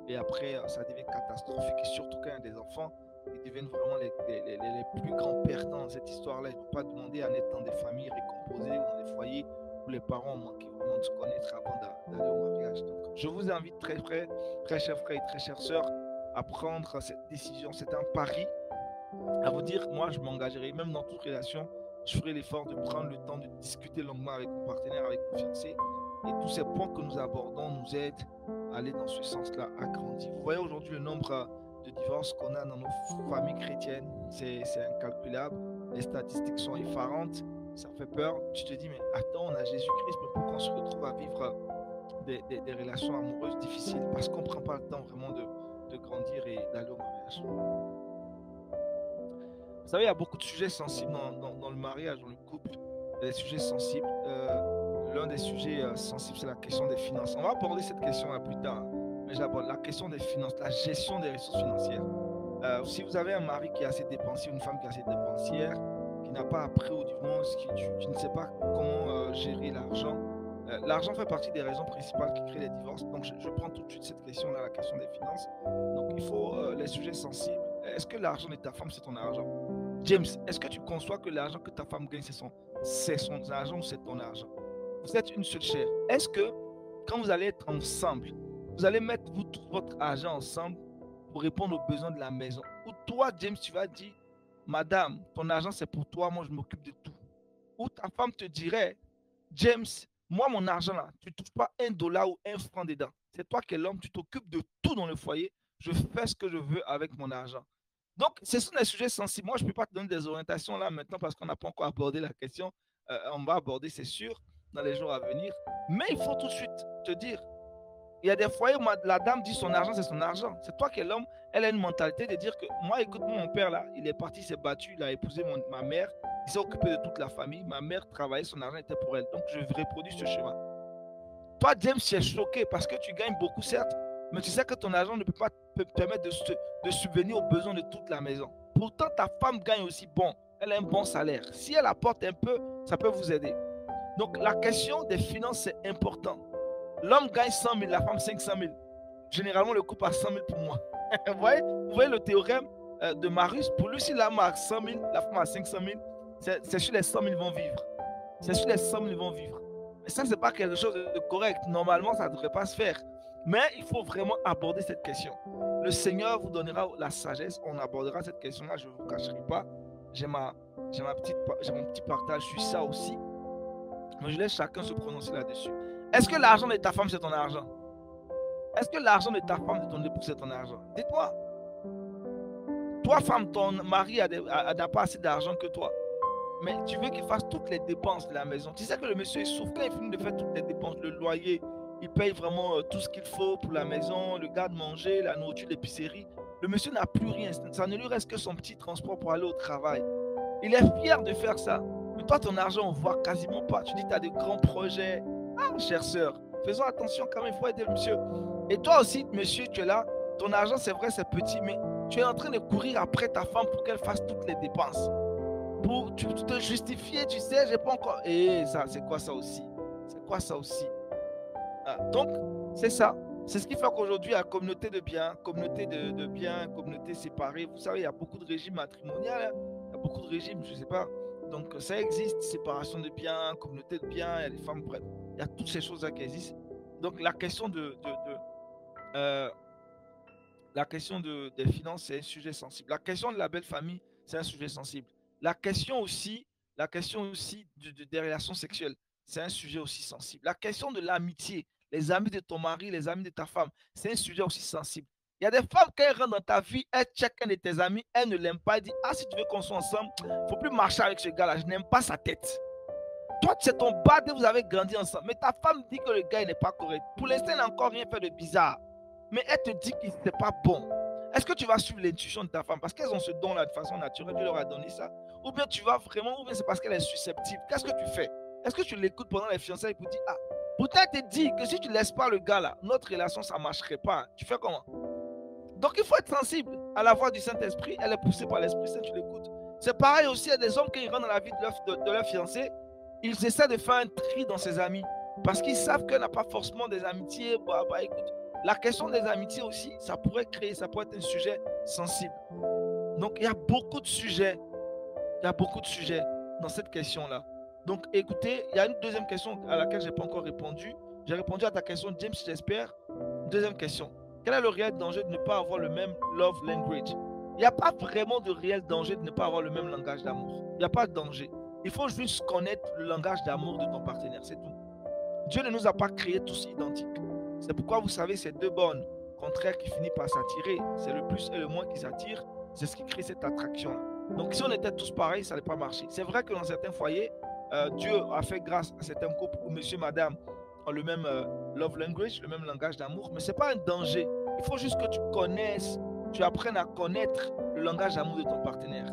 Et après, ça devient catastrophique. Et surtout quand il y a des enfants, ils deviennent vraiment les plus grands perdants dans cette histoire-là. Il ne faut pas demander à naître dans des familles récomposées ou dans des foyers où les parents ont manqué vraiment de se connaître avant d'aller au mariage. Donc, je vous invite très chers frères et très chères sœurs, à prendre cette décision. C'est un pari. À vous dire, moi, je m'engagerai, même dans toute relation, je ferai l'effort de prendre le temps de discuter longuement avec mon partenaire, avec mon fiancé. Et tous ces points que nous abordons nous aident à aller dans ce sens-là, à grandir. Vous voyez aujourd'hui le nombre de divorces qu'on a dans nos familles chrétiennes, c'est incalculable. Les statistiques sont effarantes, ça fait peur. Tu te dis, mais attends, on a Jésus-Christ, mais pourquoi on se retrouve à vivre des relations amoureuses difficiles? Parce qu'on ne prend pas le temps vraiment de grandir et d'aller au mariage. Vous savez, il y a beaucoup de sujets sensibles dans le mariage, dans le couple. Il y a des sujets sensibles. L'un des sujets sensibles, c'est la question des finances. On va aborder cette question plus tard. Mais j'aborde la question des finances, la gestion des ressources financières. Si vous avez un mari qui est assez dépensier, une femme qui est assez dépensière, qui n'a pas appris ou du moins qui ne sait pas comment gérer l'argent, l'argent fait partie des raisons principales qui créent les divorces. Donc, je prends tout de suite cette question-là, la question des finances. Donc, il faut les sujets sensibles. Est-ce que l'argent de ta femme, c'est ton argent? James, est-ce que tu conçois que l'argent que ta femme gagne, c'est son argent ou c'est ton argent? Vous êtes une seule chair. Est-ce que quand vous allez être ensemble, vous allez mettre tout votre argent ensemble pour répondre aux besoins de la maison? Ou toi, James, tu vas dire, madame, ton argent c'est pour toi, moi je m'occupe de tout. Ou ta femme te dirait, James, moi mon argent là, tu ne touches pas $1 ou 1 franc dedans. C'est toi qui es l'homme, tu t'occupes de tout dans le foyer. Je fais ce que je veux avec mon argent. Donc, ce sont des sujets sensibles. Moi, je ne peux pas te donner des orientations là maintenant parce qu'on n'a pas encore abordé la question. On va aborder, c'est sûr, dans les jours à venir. Mais il faut tout de suite te dire, il y a des foyers où la dame dit son argent, c'est son argent. C'est toi qui es l'homme. Elle a une mentalité de dire que moi, écoute, mon père là, il est parti, il s'est battu, il a épousé ma mère, il s'est occupé de toute la famille. Ma mère travaillait, son argent était pour elle. Donc, je reproduis ce chemin. Toi, James, tu es choqué parce que tu gagnes beaucoup, certes, mais tu sais que ton argent ne peut pas te permettre de subvenir aux besoins de toute la maison. Pourtant, ta femme gagne aussi bon. Elle a un bon salaire. Si elle apporte un peu, ça peut vous aider. Donc, la question des finances, c'est important. L'homme gagne 100 000, la femme 500 000. Généralement, le couple a 100 000 pour moi. Vous voyez le théorème de Marius. Pour lui, si l'homme a 100 000, la femme a 500 000, c'est sur les 100 000 vont vivre. C'est sur les 100 000 vont vivre. Mais ça, ce n'est pas quelque chose de correct. Normalement, ça ne devrait pas se faire. Mais il faut vraiment aborder cette question. Le Seigneur vous donnera la sagesse. On abordera cette question-là. Je ne vous cacherai pas. J'ai mon petit partage sur ça aussi. Mais je laisse chacun se prononcer là-dessus. Est-ce que l'argent de ta femme, c'est ton argent? Est-ce que l'argent de ta femme, de ton époux, c'est ton argent? Dites-moi. Toi, femme, ton mari n'a pas assez d'argent que toi. Mais tu veux qu'il fasse toutes les dépenses de la maison. Tu sais que le monsieur, il souffre quand il finit de faire toutes les dépenses, le loyer, il paye vraiment tout ce qu'il faut pour la maison, le garde-manger, la nourriture, l'épicerie. Le monsieur n'a plus rien. Ça ne lui reste que son petit transport pour aller au travail. Il est fier de faire ça. Mais toi, ton argent, on ne voit quasiment pas. Tu dis que tu as de grands projets. Ah, chère sœur, faisons attention quand même, il faut aider le monsieur. Et toi aussi, monsieur, tu es là. Ton argent, c'est vrai, c'est petit, mais tu es en train de courir après ta femme pour qu'elle fasse toutes les dépenses. Pour te justifier, tu sais, j'ai pas encore. Et ça, c'est quoi ça aussi? C'est quoi ça aussi? Ah, donc, c'est ça. C'est ce qui fait qu'aujourd'hui, la communauté de biens, communauté de biens, communauté séparée, vous savez, il y a beaucoup de régimes matrimoniaux, hein. Il y a beaucoup de régimes, je ne sais pas. Donc, ça existe, séparation de biens, communauté de biens, il y a des femmes, bref, il y a toutes ces choses-là qui existent. Donc, la question euh, des finances, c'est un sujet sensible. La question de la belle famille, c'est un sujet sensible. La question aussi, des relations sexuelles, c'est un sujet aussi sensible. La question de l'amitié, les amis de ton mari, les amis de ta femme, c'est un sujet aussi sensible. Il y a des femmes, quand elles rentrent dans ta vie, elles checkent un de tes amis, elles ne l'aiment pas, elles disent, ah, si tu veux qu'on soit ensemble, il ne faut plus marcher avec ce gars-là, je n'aime pas sa tête. Toi, c'est ton bad, vous avez grandi ensemble, mais ta femme dit que le gars n'est pas correct. Pour l'instant, elle n'a encore rien fait de bizarre, mais elle te dit que ce n'est pas bon. Est-ce que tu vas suivre l'intuition de ta femme parce qu'elles ont ce don-là de façon naturelle, Dieu leur a donné ça? Ou bien tu vas vraiment, ou bien c'est parce qu'elle est susceptible. Qu'est-ce que tu fais? Est-ce que tu l'écoutes pendant les fiançailles pour dire, ah, pourtant elle te dit que si tu ne laisses pas le gars là, notre relation, ça ne marcherait pas. Tu fais comment? Donc il faut être sensible à la voix du Saint-Esprit. Elle est poussée par l'Esprit Saint, tu l'écoutes. C'est pareil aussi, il y a des hommes qui rentrent dans la vie de leur fiancé, ils essaient de faire un tri dans ses amis parce qu'ils savent qu'elle n'a pas forcément des amitiés. Écoute, la question des amitiés aussi, ça pourrait être un sujet sensible. Donc, il y a beaucoup de sujets. Il y a beaucoup de sujets dans cette question-là. Donc, écoutez, il y a une deuxième question à laquelle je n'ai pas encore répondu. J'ai répondu à ta question, James, j'espère. Deuxième question. Quel est le réel danger de ne pas avoir le même love language? Il n'y a pas vraiment de réel danger de ne pas avoir le même langage d'amour. Il n'y a pas de danger. Il faut juste connaître le langage d'amour de ton partenaire, c'est tout. Dieu ne nous a pas créés tous identiques. C'est pourquoi vous savez, ces deux bornes contraires qui finissent par s'attirer, c'est le plus et le moins qui s'attirent, c'est ce qui crée cette attraction-là. Donc si on était tous pareils, ça n'allait pas marcher. C'est vrai que dans certains foyers, Dieu a fait grâce à certains couples où monsieur et madame ont le même love language, le même langage d'amour, mais ce n'est pas un danger. Il faut juste que tu connaisses, tu apprennes à connaître le langage d'amour de ton partenaire.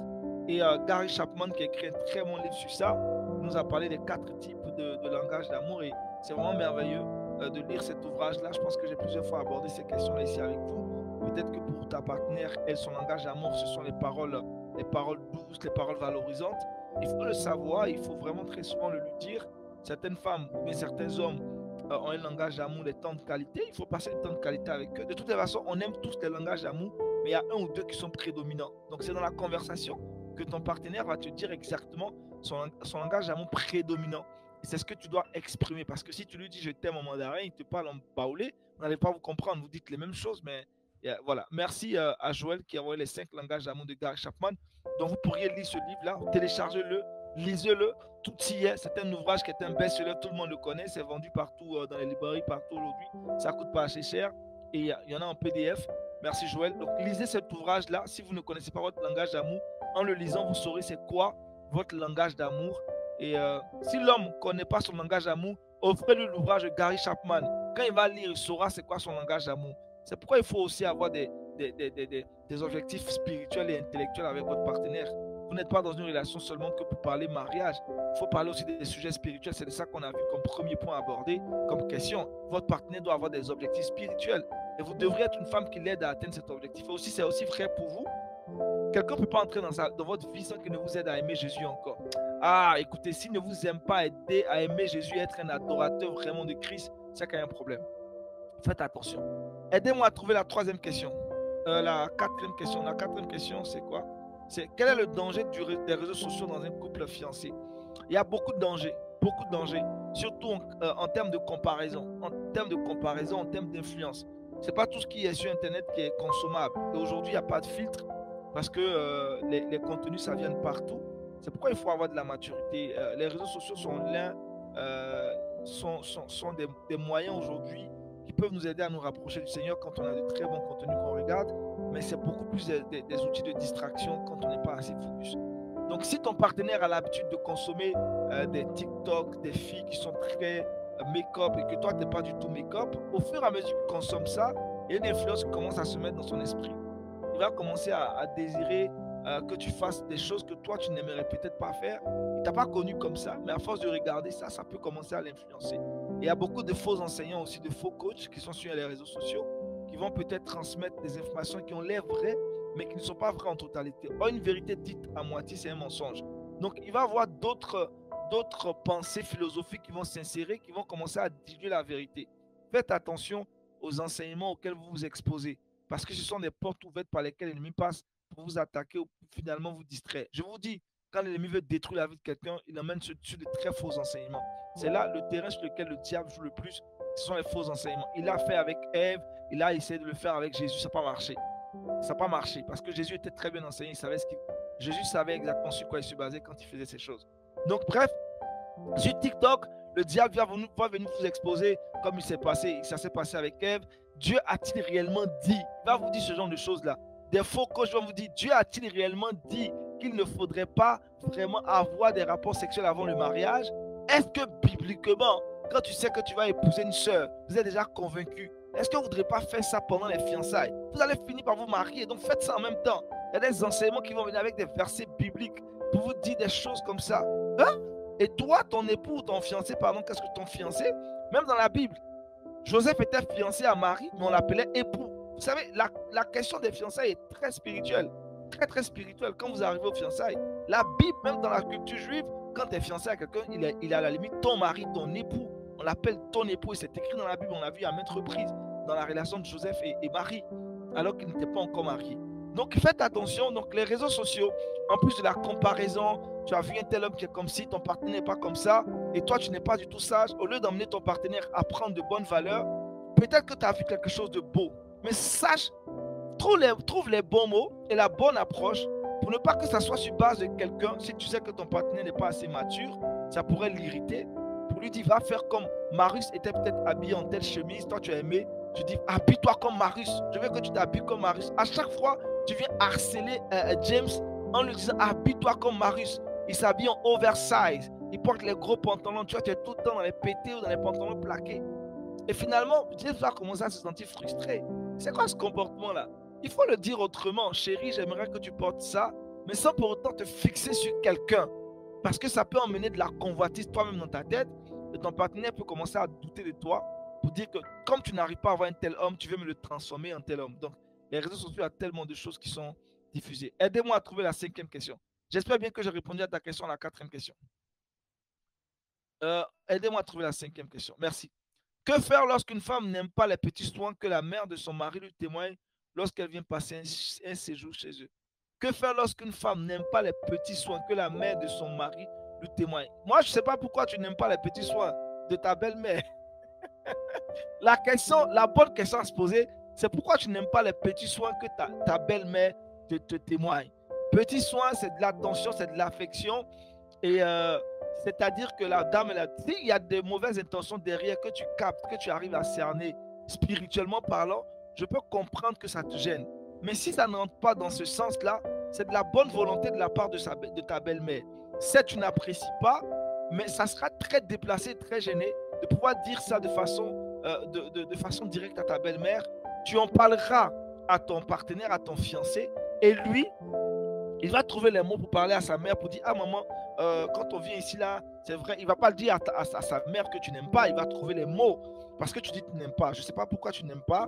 Et Gary Chapman, qui a écrit un très bon livre sur ça, nous a parlé des 4 types de langage d'amour et c'est vraiment merveilleux de lire cet ouvrage-là. Je pense que j'ai plusieurs fois abordé ces questions-là ici avec vous. Peut-être que pour ta partenaire, elle, son langage d'amour, ce sont les paroles douces, les paroles valorisantes. Il faut le savoir, il faut vraiment très souvent le lui dire. Certaines femmes ou bien certains hommes ont un langage d'amour, des temps de qualité. Il faut passer du temps de qualité avec eux. De toutes les façons, on aime tous les langages d'amour, mais il y a un ou deux qui sont prédominants. Donc, c'est dans la conversation que ton partenaire va te dire exactement son langage d'amour prédominant. C'est ce que tu dois exprimer. Parce que si tu lui dis je t'aime en mandarin, il te parle en baoulé, vous n'allez pas vous comprendre. Vous dites les mêmes choses, mais voilà. Merci à Joël qui a envoyé les 5 langages d'amour de Gary Chapman. Donc vous pourriez lire ce livre-là, téléchargez-le, lisez-le. Tout y est. C'est un ouvrage qui est un best-seller, tout le monde le connaît. C'est vendu partout dans les librairies, partout aujourd'hui. Ça ne coûte pas assez cher. Et il y en a en PDF. Merci Joël. Donc lisez cet ouvrage-là. Si vous ne connaissez pas votre langage d'amour, en le lisant, vous saurez c'est quoi votre langage d'amour. Et si l'homme ne connaît pas son langage d'amour, offrez-lui l'ouvrage de Gary Chapman. Quand il va lire, il saura c'est quoi son langage d'amour. C'est pourquoi il faut aussi avoir des objectifs spirituels et intellectuels avec votre partenaire. Vous n'êtes pas dans une relation seulement que pour parler mariage. Il faut parler aussi des sujets spirituels. C'est de ça qu'on a vu comme premier point abordé, comme question. Votre partenaire doit avoir des objectifs spirituels. Et vous devrez être une femme qui l'aide à atteindre cet objectif. Et aussi, c'est aussi vrai pour vous. Quelqu'un ne peut pas entrer dans votre vie sans qu'il ne vous aide à aimer Jésus encore. Ah, écoutez, s'il ne vous aime pas aider à aimer Jésus et être un adorateur vraiment de Christ, c'est qu'il y a un problème. Faites attention. Aidez-moi à trouver la troisième question. La quatrième question. La quatrième question, c'est quoi? C'est quel est le danger des réseaux sociaux dans un couple fiancé? Il y a beaucoup de dangers. Beaucoup de dangers. Surtout en termes de comparaison. En termes de comparaison, en termes d'influence. Ce n'est pas tout ce qui est sur Internet qui est consommable. Et aujourd'hui, il n'y a pas de filtre parce que les contenus, ça vient de partout. C'est pourquoi il faut avoir de la maturité. Les réseaux sociaux sont sont des moyens aujourd'hui qui peuvent nous aider à nous rapprocher du Seigneur quand on a de très bons contenus qu'on regarde, mais c'est beaucoup plus des outils de distraction quand on n'est pas assez focus. Donc, si ton partenaire a l'habitude de consommer des TikTok, des filles qui sont très make-up et que toi, tu n'es pas du tout make-up, au fur et à mesure qu'il consomme ça, il y a une influence qui commence à se mettre dans son esprit. Il va commencer à désirer que tu fasses des choses que toi, tu n'aimerais peut-être pas faire. Il ne t'a pas connu comme ça, mais à force de regarder ça, ça peut commencer à l'influencer. Et il y a beaucoup de faux enseignants aussi, de faux coachs qui sont sur les réseaux sociaux, qui vont peut-être transmettre des informations qui ont l'air vraies, mais qui ne sont pas vraies en totalité. Or, une vérité dite à moitié, c'est un mensonge. Donc, il va y avoir d'autres pensées philosophiques qui vont s'insérer, qui vont commencer à diluer la vérité. Faites attention aux enseignements auxquels vous vous exposez, parce que ce sont des portes ouvertes par lesquelles l'ennemi passe pour vous attaquer ou pour finalement vous distraire. Je vous dis, quand l'ennemi veut détruire la vie de quelqu'un, il emmène sur de très faux enseignements. C'est là le terrain sur lequel le diable joue le plus, ce sont les faux enseignements. Il l'a fait avec Ève, il a essayé de le faire avec Jésus, ça n'a pas marché. Ça n'a pas marché parce que Jésus était très bien enseigné, Jésus savait exactement sur quoi il se basait quand il faisait ces choses. Donc bref, sur TikTok, le diable va venir vous exposer comme ça s'est passé avec Ève. Dieu a-t-il réellement dit? Il va vous dire ce genre de choses-là. Des faux coachs vont vous dire, Dieu a-t-il réellement dit qu'il ne faudrait pas vraiment avoir des rapports sexuels avant le mariage? Est-ce que bibliquement, quand tu sais que tu vas épouser une sœur, vous êtes déjà convaincu? Est-ce que vous ne voudrez pas faire ça pendant les fiançailles? Vous allez finir par vous marier, donc faites ça en même temps. Il y a des enseignements qui vont venir avec des versets bibliques pour vous dire des choses comme ça. Hein? Et toi, ton époux, ton fiancé, pardon, qu'est-ce que ton fiancé? Même dans la Bible, Joseph était fiancé à Marie, mais on l'appelait époux. Vous savez, la question des fiançailles est très spirituelle. Très, très spirituelle. Quand vous arrivez aux fiançailles, la Bible, même dans la culture juive, quand tu es fiancé à quelqu'un, il est à la limite ton mari, ton époux. On l'appelle ton époux et c'est écrit dans la Bible, on l'a vu à maintes reprises dans la relation de Joseph et Marie, alors qu'ils n'étaient pas encore mariés. Donc faites attention, donc les réseaux sociaux, en plus de la comparaison, tu as vu un tel homme qui est comme ci, ton partenaire n'est pas comme ça, et toi tu n'es pas du tout sage, au lieu d'emmener ton partenaire à prendre de bonnes valeurs, peut-être que tu as vu quelque chose de beau, mais sache, trouve les bons mots et la bonne approche pour ne pas que ça soit sur base de quelqu'un. Si tu sais que ton partenaire n'est pas assez mature, ça pourrait l'irriter. Pour lui dire, va faire comme Marius était peut-être habillé en telle chemise, toi tu as aimé, tu dis, habille-toi comme Marius, je veux que tu t'habilles comme Marius. À chaque fois, tu viens harceler James en lui disant, habille-toi comme Marius. Il s'habille en oversize, il porte les gros pantalons, tu vois, tu es tout le temps dans les pétés ou dans les pantalons plaqués. Et finalement, James va commencer à se sentir frustré. C'est quoi ce comportement-là? Il faut le dire autrement. Chérie, j'aimerais que tu portes ça, mais sans pour autant te fixer sur quelqu'un. Parce que ça peut emmener de la convoitise toi-même dans ta tête. Et ton partenaire peut commencer à douter de toi pour dire que comme tu n'arrives pas à avoir un tel homme, tu veux me le transformer en tel homme. Donc, les réseaux sociaux, il y a tellement de choses qui sont diffusées. Aidez-moi à trouver la cinquième question. J'espère bien que j'ai répondu à ta question, à la quatrième question. Aidez-moi à trouver la cinquième question. Merci. Que faire lorsqu'une femme n'aime pas les petits soins que la mère de son mari lui témoigne lorsqu'elle vient passer un séjour chez eux? Que faire lorsqu'une femme n'aime pas les petits soins que la mère de son mari lui témoigne? Moi, je ne sais pas pourquoi tu n'aimes pas les petits soins de ta belle-mère. La bonne question à se poser, c'est pourquoi tu n'aimes pas les petits soins que ta belle-mère te témoigne. Petits soins, c'est de l'attention, c'est de l'affection. Et c'est-à-dire que la dame, s'il y a de mauvaises intentions derrière que tu captes, que tu arrives à cerner spirituellement parlant, je peux comprendre que ça te gêne. Mais si ça ne rentre pas dans ce sens-là, c'est de la bonne volonté de la part de ta belle-mère. Certes, tu n'apprécies pas, mais ça sera très déplacé, très gêné de pouvoir dire ça de façon directe à ta belle-mère. Tu en parleras à ton partenaire, à ton fiancé, et lui, il va trouver les mots pour parler à sa mère, pour dire, ah maman, quand on vient ici, là, c'est vrai, il ne va pas le dire à sa mère que tu n'aimes pas, il va trouver les mots, parce que tu dis que tu n'aimes pas. Je ne sais pas pourquoi tu n'aimes pas,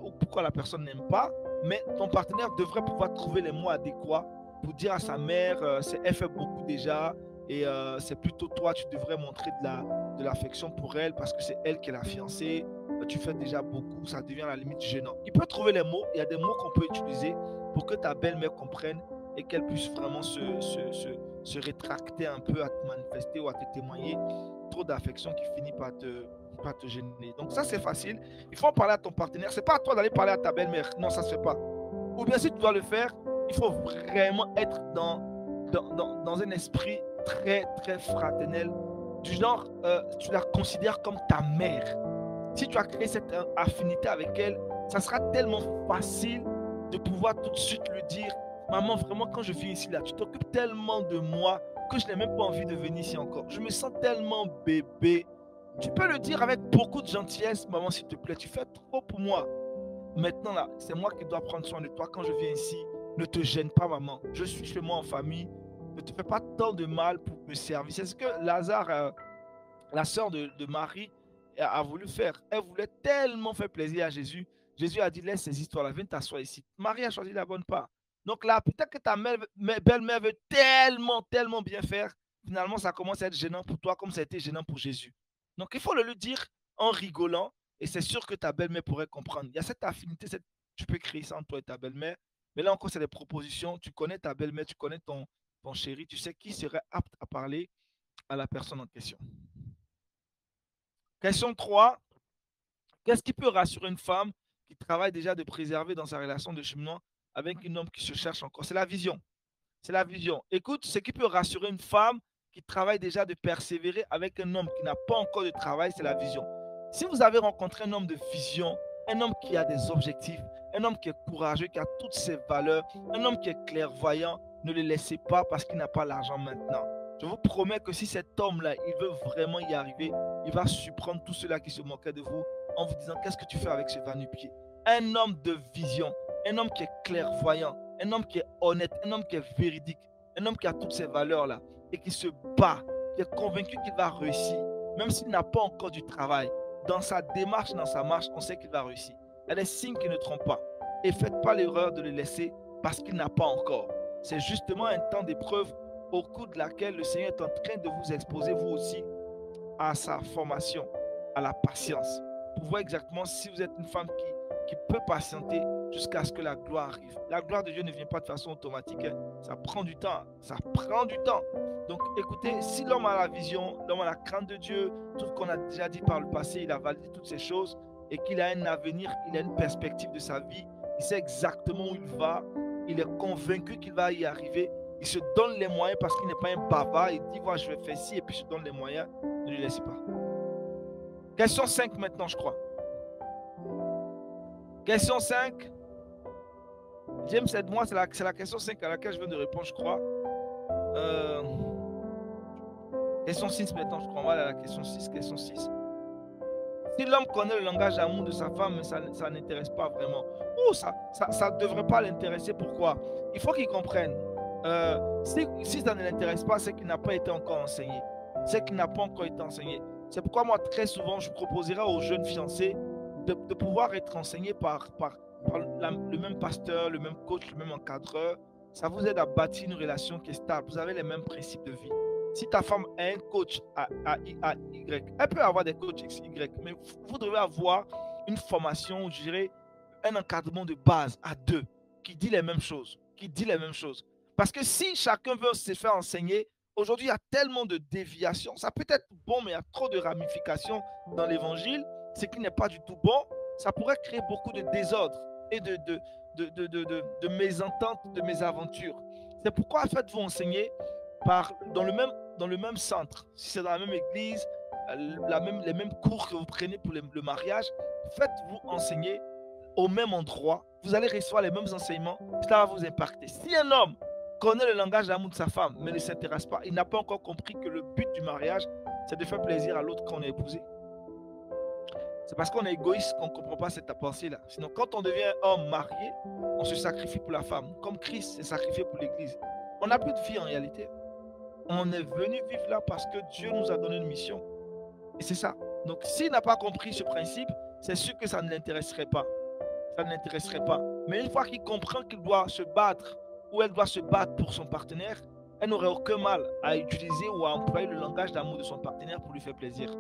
ou pourquoi la personne n'aime pas, mais ton partenaire devrait pouvoir trouver les mots adéquats pour dire à sa mère, elle fait beaucoup déjà, et c'est plutôt toi, tu devrais montrer de l'affection pour elle, parce que c'est elle qui est la fiancée, tu fais déjà beaucoup, ça devient à la limite gênant. Il peut trouver les mots, il y a des mots qu'on peut utiliser pour que ta belle-mère comprenne et qu'elle puisse vraiment se rétracter un peu, à te manifester ou à te témoigner trop d'affection qui finit par te gêner. Donc ça, c'est facile. Il faut en parler à ton partenaire. C'est pas à toi d'aller parler à ta belle-mère. Non, ça se fait pas. Ou bien si tu dois le faire, il faut vraiment être dans un esprit très, très fraternel. Du genre, tu la considères comme ta mère. Si tu as créé cette affinité avec elle, ça sera tellement facile de pouvoir tout de suite lui dire, maman, vraiment, quand je viens ici, là, tu t'occupes tellement de moi que je n'ai même pas envie de venir ici encore. Je me sens tellement bébé. Tu peux le dire avec beaucoup de gentillesse, maman, s'il te plaît, tu fais trop pour moi. Maintenant, là, c'est moi qui dois prendre soin de toi quand je viens ici. Ne te gêne pas, maman. Je suis chez moi en famille. Ne te fais pas tant de mal pour me servir. C'est ce que Lazare, la sœur de Marie, a voulu faire. Elle voulait tellement faire plaisir à Jésus. Jésus a dit, laisse ces histoires-là, viens t'asseoir ici. Marie a choisi la bonne part. Donc là, peut-être que ta belle-mère veut tellement, tellement bien faire. Finalement, ça commence à être gênant pour toi comme ça a été gênant pour Jésus. Donc, il faut le lui dire en rigolant et c'est sûr que ta belle-mère pourrait comprendre. Il y a cette affinité, tu peux créer ça entre toi et ta belle-mère. Mais là encore, c'est des propositions. Tu connais ta belle-mère, tu connais ton chéri, tu sais qui serait apte à parler à la personne en question. Question 3. Qu'est-ce qui peut rassurer une femme qui travaille déjà de préserver dans sa relation de cheminement avec un homme qui se cherche encore? C'est la vision. C'est la vision. Écoute, ce qui peut rassurer une femme qui travaille déjà de persévérer avec un homme qui n'a pas encore de travail, c'est la vision. Si vous avez rencontré un homme de vision, un homme qui a des objectifs, un homme qui est courageux, qui a toutes ses valeurs, un homme qui est clairvoyant, ne le laissez pas parce qu'il n'a pas l'argent maintenant. Je vous promets que si cet homme-là, il veut vraiment y arriver, il va surprendre tous ceux-là qui se moquaient de vous en vous disant qu'est-ce que tu fais avec ce va-nu-pied. Un homme de vision, un homme qui est clairvoyant, un homme qui est honnête, un homme qui est véridique, un homme qui a toutes ces valeurs-là et qui se bat, qui est convaincu qu'il va réussir, même s'il n'a pas encore du travail. Dans sa démarche, dans sa marche, on sait qu'il va réussir. Il y a des signes qui ne trompent pas. Et faites pas l'erreur de le laisser parce qu'il n'a pas encore. C'est justement un temps d'épreuve au cours de laquelle le Seigneur est en train de vous exposer, vous aussi, à sa formation, à la patience, pour voir exactement si vous êtes une femme qui peut patienter jusqu'à ce que la gloire arrive. La gloire de Dieu ne vient pas de façon automatique, hein. Ça prend du temps, ça prend du temps. Donc écoutez, si l'homme a la vision, l'homme a la crainte de Dieu, tout ce qu'on a déjà dit par le passé, il a validé toutes ces choses et qu'il a un avenir, il a une perspective de sa vie, il sait exactement où il va, il est convaincu qu'il va y arriver, il se donne les moyens parce qu'il n'est pas un bavard, il dit, voilà, je vais faire ci et puis je donne les moyens, ne le laissez pas. Question 5 maintenant, je crois. Question 5. James, aide-moi, c'est la question 5 à laquelle je viens de répondre, je crois. Question 6 maintenant, je crois. Voilà la question 6. Question 6. Si l'homme connaît le langage d'amour de sa femme, mais ça n'intéresse pas vraiment. Oh, ça ne devrait pas l'intéresser. Pourquoi? Il faut qu'il comprenne. Si ça ne l'intéresse pas, c'est qu'il n'a pas été encore enseigné. C'est qu'il n'a pas encore été enseigné. C'est pourquoi moi, très souvent, je proposerai aux jeunes fiancés de pouvoir être enseignés par le même pasteur, le même coach, le même encadreur. Ça vous aide à bâtir une relation qui est stable. Vous avez les mêmes principes de vie. Si ta femme a un coach à Y, elle peut avoir des coachs X, Y, mais vous devez avoir une formation, je dirais, un encadrement de base à deux, qui dit les mêmes choses, Parce que si chacun veut se faire enseigner, aujourd'hui, il y a tellement de déviations. Ça peut être bon, mais il y a trop de ramifications dans l'évangile, ce qui n'est pas du tout bon. Ça pourrait créer beaucoup de désordre et de mésententes, de mésaventures. C'est pourquoi faites-vous enseigner dans le même centre. Si c'est dans la même église, les mêmes cours que vous prenez pour le mariage, faites-vous enseigner au même endroit, vous allez recevoir les mêmes enseignements, cela va vous impacter. Si un homme connaît le langage d'amour de sa femme, mais ne s'intéresse pas, il n'a pas encore compris que le but du mariage, c'est de faire plaisir à l'autre qu'on a épousé. C'est parce qu'on est égoïste qu'on ne comprend pas cette pensée-là. Sinon, quand on devient homme marié, on se sacrifie pour la femme, comme Christ s'est sacrifié pour l'Église. On n'a plus de vie en réalité. On est venu vivre là parce que Dieu nous a donné une mission. Et c'est ça. Donc, s'il n'a pas compris ce principe, c'est sûr que ça ne l'intéresserait pas. Ça ne l'intéresserait pas. Mais une fois qu'il comprend qu'il doit se battre ou elle doit se battre pour son partenaire, elle n'aurait aucun mal à utiliser ou à employer le langage d'amour de son partenaire pour lui faire plaisir.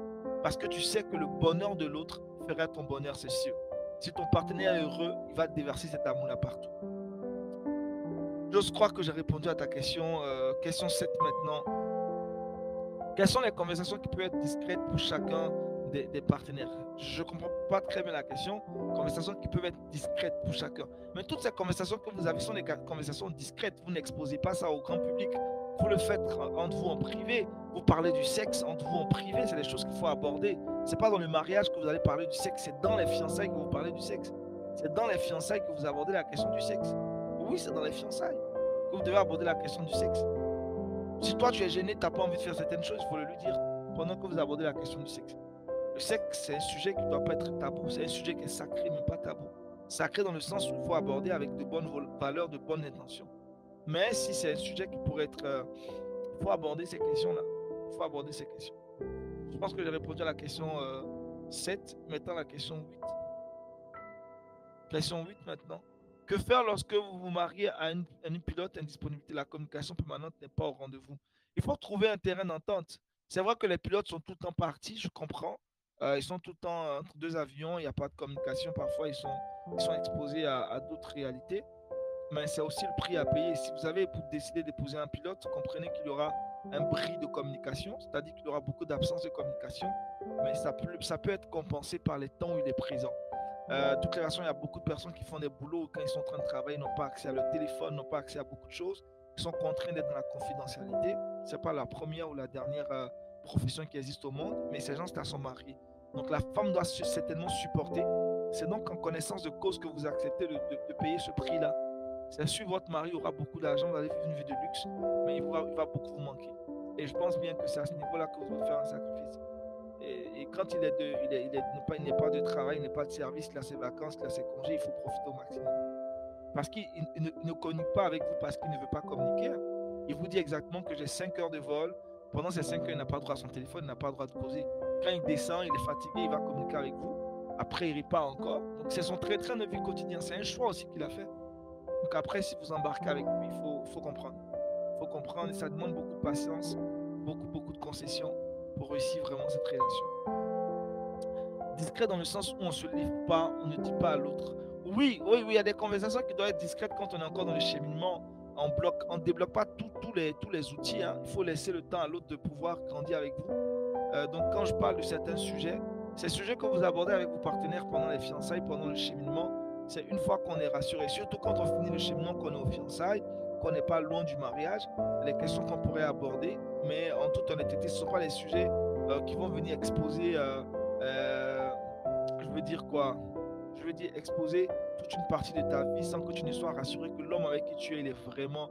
Parce que tu sais que le bonheur de l'autre ferait ton bonheur, c'est sûr. Si ton partenaire est heureux, il va te déverser cet amour-là partout. J'ose croire que j'ai répondu à ta question. Question 7 maintenant. Quelles sont les conversations qui peuvent être discrètes pour chacun des partenaires? Je ne comprends pas très bien la question. Conversations qui peuvent être discrètes pour chacun. Mais toutes ces conversations que vous avez sont des conversations discrètes. Vous n'exposez pas ça au grand public. Vous le faites entre vous en privé. Vous parlez du sexe entre vous en privé. C'est des choses qu'il faut aborder. Ce n'est pas dans le mariage que vous allez parler du sexe. C'est dans les fiançailles que vous parlez du sexe. C'est dans les fiançailles que vous abordez la question du sexe. Oui, c'est dans les fiançailles que vous devez aborder la question du sexe. Si toi tu es gêné, tu n'as pas envie de faire certaines choses, il faut le lui dire pendant que vous abordez la question du sexe. Le sexe, c'est un sujet qui ne doit pas être tabou. C'est un sujet qui est sacré, mais pas tabou. Sacré dans le sens où il faut aborder avec de bonnes valeurs, de bonnes intentions. Mais si c'est un sujet qui pourrait être... il faut aborder ces questions-là. Il faut aborder ces questions. Je pense que j'ai répondu à la question 7, maintenant la question 8. Question 8 maintenant. Que faire lorsque vous vous mariez à une pilote indisponibilité? La communication permanente n'est pas au rendez-vous. Il faut trouver un terrain d'entente. C'est vrai que les pilotes sont tout le temps partis, je comprends. Ils sont tout le temps entre deux avions, il n'y a pas de communication. Parfois, ils sont exposés à d'autres réalités. Mais c'est aussi le prix à payer. Si vous avez décidé d'épouser un pilote, comprenez qu'il y aura un bris de communication, c'est-à-dire qu'il y aura beaucoup d'absence de communication, mais ça peut être compensé par les temps où il est présent. De toute façon, il y a beaucoup de personnes qui font des boulots où quand ils sont en train de travailler, n'ont pas accès à leur téléphone, n'ont pas accès à beaucoup de choses, ils sont contraints d'être dans la confidentialité. Ce n'est pas la première ou la dernière profession qui existe au monde, mais ces gens-là sont mariés. Donc la femme doit certainement supporter. C'est donc en connaissance de cause que vous acceptez de payer ce prix-là. C'est sûr, votre mari aura beaucoup d'argent, vous allez vivre une vie de luxe, mais il va beaucoup vous manquer. Et je pense bien que c'est à ce niveau-là que vous devez faire un sacrifice. Et quand il n'est pas de travail, il n'est pas de service, il a ses vacances, il a ses congés, il faut profiter au maximum. Parce qu'il ne communique pas avec vous parce qu'il ne veut pas communiquer. Il vous dit exactement que j'ai 5 heures de vol. Pendant ces 5 heures, il n'a pas droit à son téléphone, il n'a pas droit de causer. Quand il descend, il est fatigué, il va communiquer avec vous. Après, il repart encore. Donc, c'est son train de vie quotidien. C'est un choix aussi qu'il a fait. Donc, après, si vous embarquez avec lui, il faut comprendre. Il faut comprendre et ça demande beaucoup de patience, beaucoup de concessions pour réussir vraiment cette relation. Discret dans le sens où on ne se livre pas, on ne dit pas à l'autre. Oui, il y a des conversations qui doivent être discrètes quand on est encore dans le cheminement. On ne débloque pas tous les outils. Hein. Il faut laisser le temps à l'autre de pouvoir grandir avec vous. Donc quand je parle de certains sujets, ces sujets que vous abordez avec vos partenaires pendant les fiançailles, pendant le cheminement, c'est une fois qu'on est rassuré, surtout quand on finit le cheminement, qu'on est aux fiançailles, qu'on n'est pas loin du mariage, les questions qu'on pourrait aborder, mais en toute honnêteté, ce ne sont pas les sujets qui vont venir exposer, je veux dire quoi? Je veux dire exposer toute une partie de ta vie sans que tu ne sois rassuré que l'homme avec qui tu es, il est vraiment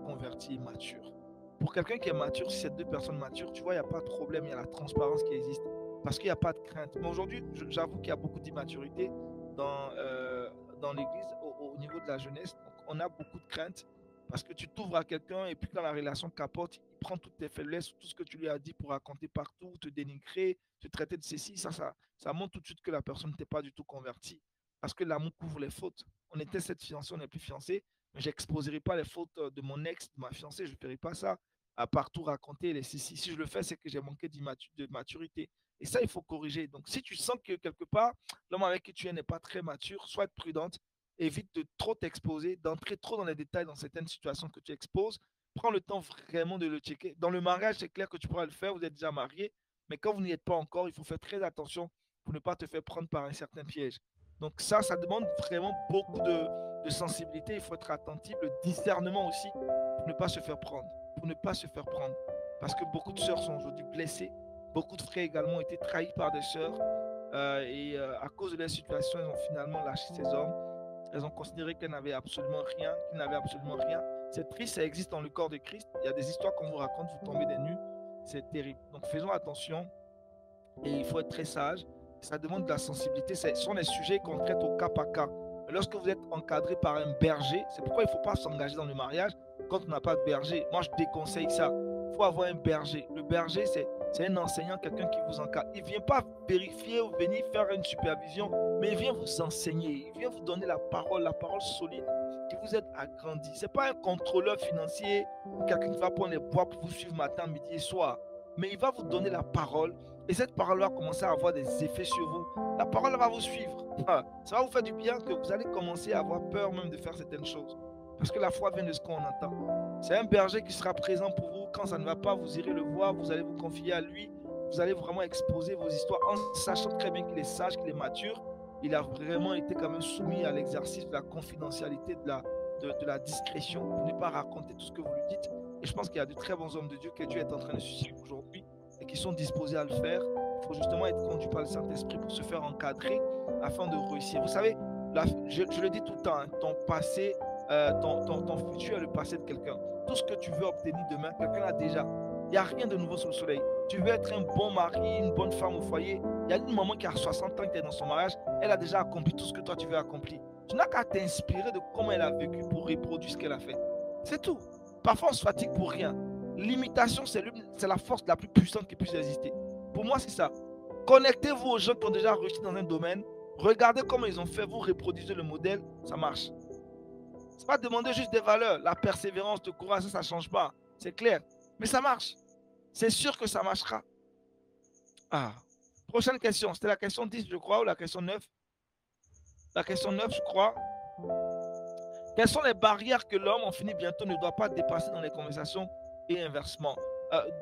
converti et mature. Pour quelqu'un qui est mature, si c'est deux personnes matures, tu vois, il n'y a pas de problème, il y a la transparence qui existe. Parce qu'il n'y a pas de crainte. Mais aujourd'hui, j'avoue qu'il y a beaucoup d'immaturité dans l'église au niveau de la jeunesse. Donc, on a beaucoup de crainte parce que tu t'ouvres à quelqu'un et puis quand la relation capote, il prend toutes tes faiblesses, tout ce que tu lui as dit pour raconter partout, te dénigrer, te traiter de ceci. Ça montre tout de suite que la personne n'était pas du tout convertie. Parce que l'amour couvre les fautes. On était cette fiancée, on n'est plus fiancé, mais je n'exposerai pas les fautes de mon ex, de ma fiancée, je ne ferai pas ça à partout raconter les si je le fais, c'est que j'ai manqué de maturité. Et ça, il faut corriger. Donc, si tu sens que quelque part, l'homme avec qui tu es n'est pas très mature, sois prudente, évite de trop t'exposer, d'entrer trop dans les détails dans certaines situations que tu exposes. Prends le temps vraiment de le checker. Dans le mariage, c'est clair que tu pourras le faire, vous êtes déjà marié, mais quand vous n'y êtes pas encore, il faut faire très attention pour ne pas te faire prendre par un certain piège. Donc ça demande vraiment beaucoup de sensibilité, il faut être attentif, le discernement aussi, pour ne pas se faire prendre. Pour ne pas se faire prendre. Parce que beaucoup de sœurs sont aujourd'hui blessées. Beaucoup de frères également ont été trahis par des sœurs. À cause de leur situation, elles ont finalement lâché ces hommes. Elles ont considéré qu'elles n'avaient absolument rien, qu'ils n'avaient absolument rien. C'est triste, ça existe dans le corps de Christ. Il y a des histoires qu'on vous raconte, vous tombez des nues. C'est terrible. Donc faisons attention et il faut être très sage. Ça demande de la sensibilité. Ce sont des sujets qu'on traite au cas par cas. Mais lorsque vous êtes encadré par un berger, c'est pourquoi il ne faut pas s'engager dans le mariage quand on n'a pas de berger. Moi, je déconseille ça. Il faut avoir un berger. Le berger, c'est un enseignant, quelqu'un qui vous encadre. Il ne vient pas vérifier ou venir faire une supervision, mais il vient vous enseigner. Il vient vous donner la parole solide qui vous aide à grandir. Ce n'est pas un contrôleur financier ou quelqu'un qui va prendre les bois pour vous suivre matin, midi et soir. Mais il va vous donner la parole et cette parole va commencer à avoir des effets sur vous. La parole va vous suivre. Ça va vous faire du bien que vous allez commencer à avoir peur même de faire certaines choses. Parce que la foi vient de ce qu'on entend. C'est un berger qui sera présent pour vous. Quand ça ne va pas, vous irez le voir, vous allez vous confier à lui. Vous allez vraiment exposer vos histoires en sachant très bien qu'il est sage, qu'il est mature. Il a vraiment été quand même soumis à l'exercice de la confidentialité, de la discrétion, pour ne pas raconter tout ce que vous lui dites. Et je pense qu'il y a de très bons hommes de Dieu que Dieu est en train de susciter aujourd'hui et qui sont disposés à le faire. Il faut justement être conduit par le Saint-Esprit pour se faire encadrer afin de réussir. Vous savez, je le dis tout le temps, hein, ton passé, ton futur est le passé de quelqu'un. Tout ce que tu veux obtenir demain, quelqu'un l'a déjà. Il n'y a rien de nouveau sous le soleil. Tu veux être un bon mari, une bonne femme au foyer. Il y a une maman qui a 60 ans qui est dans son mariage. Elle a déjà accompli tout ce que toi tu veux accomplir. Tu n'as qu'à t'inspirer de comment elle a vécu pour reproduire ce qu'elle a fait. C'est tout. Parfois, on se fatigue pour rien. L'imitation, c'est la force la plus puissante qui puisse exister. Pour moi, c'est ça. Connectez-vous aux gens qui ont déjà réussi dans un domaine. Regardez comment ils ont fait. Vous reproduisez le modèle. Ça marche. C'est pas demander juste des valeurs. La persévérance, le courage, ça ne change pas. C'est clair. Mais ça marche. C'est sûr que ça marchera. Ah. Prochaine question. C'était la question 10, je crois, ou la question 9. La question 9, je crois. Quelles sont les barrières que l'homme, on finit bientôt, ne doit pas dépasser dans les conversations et inversement?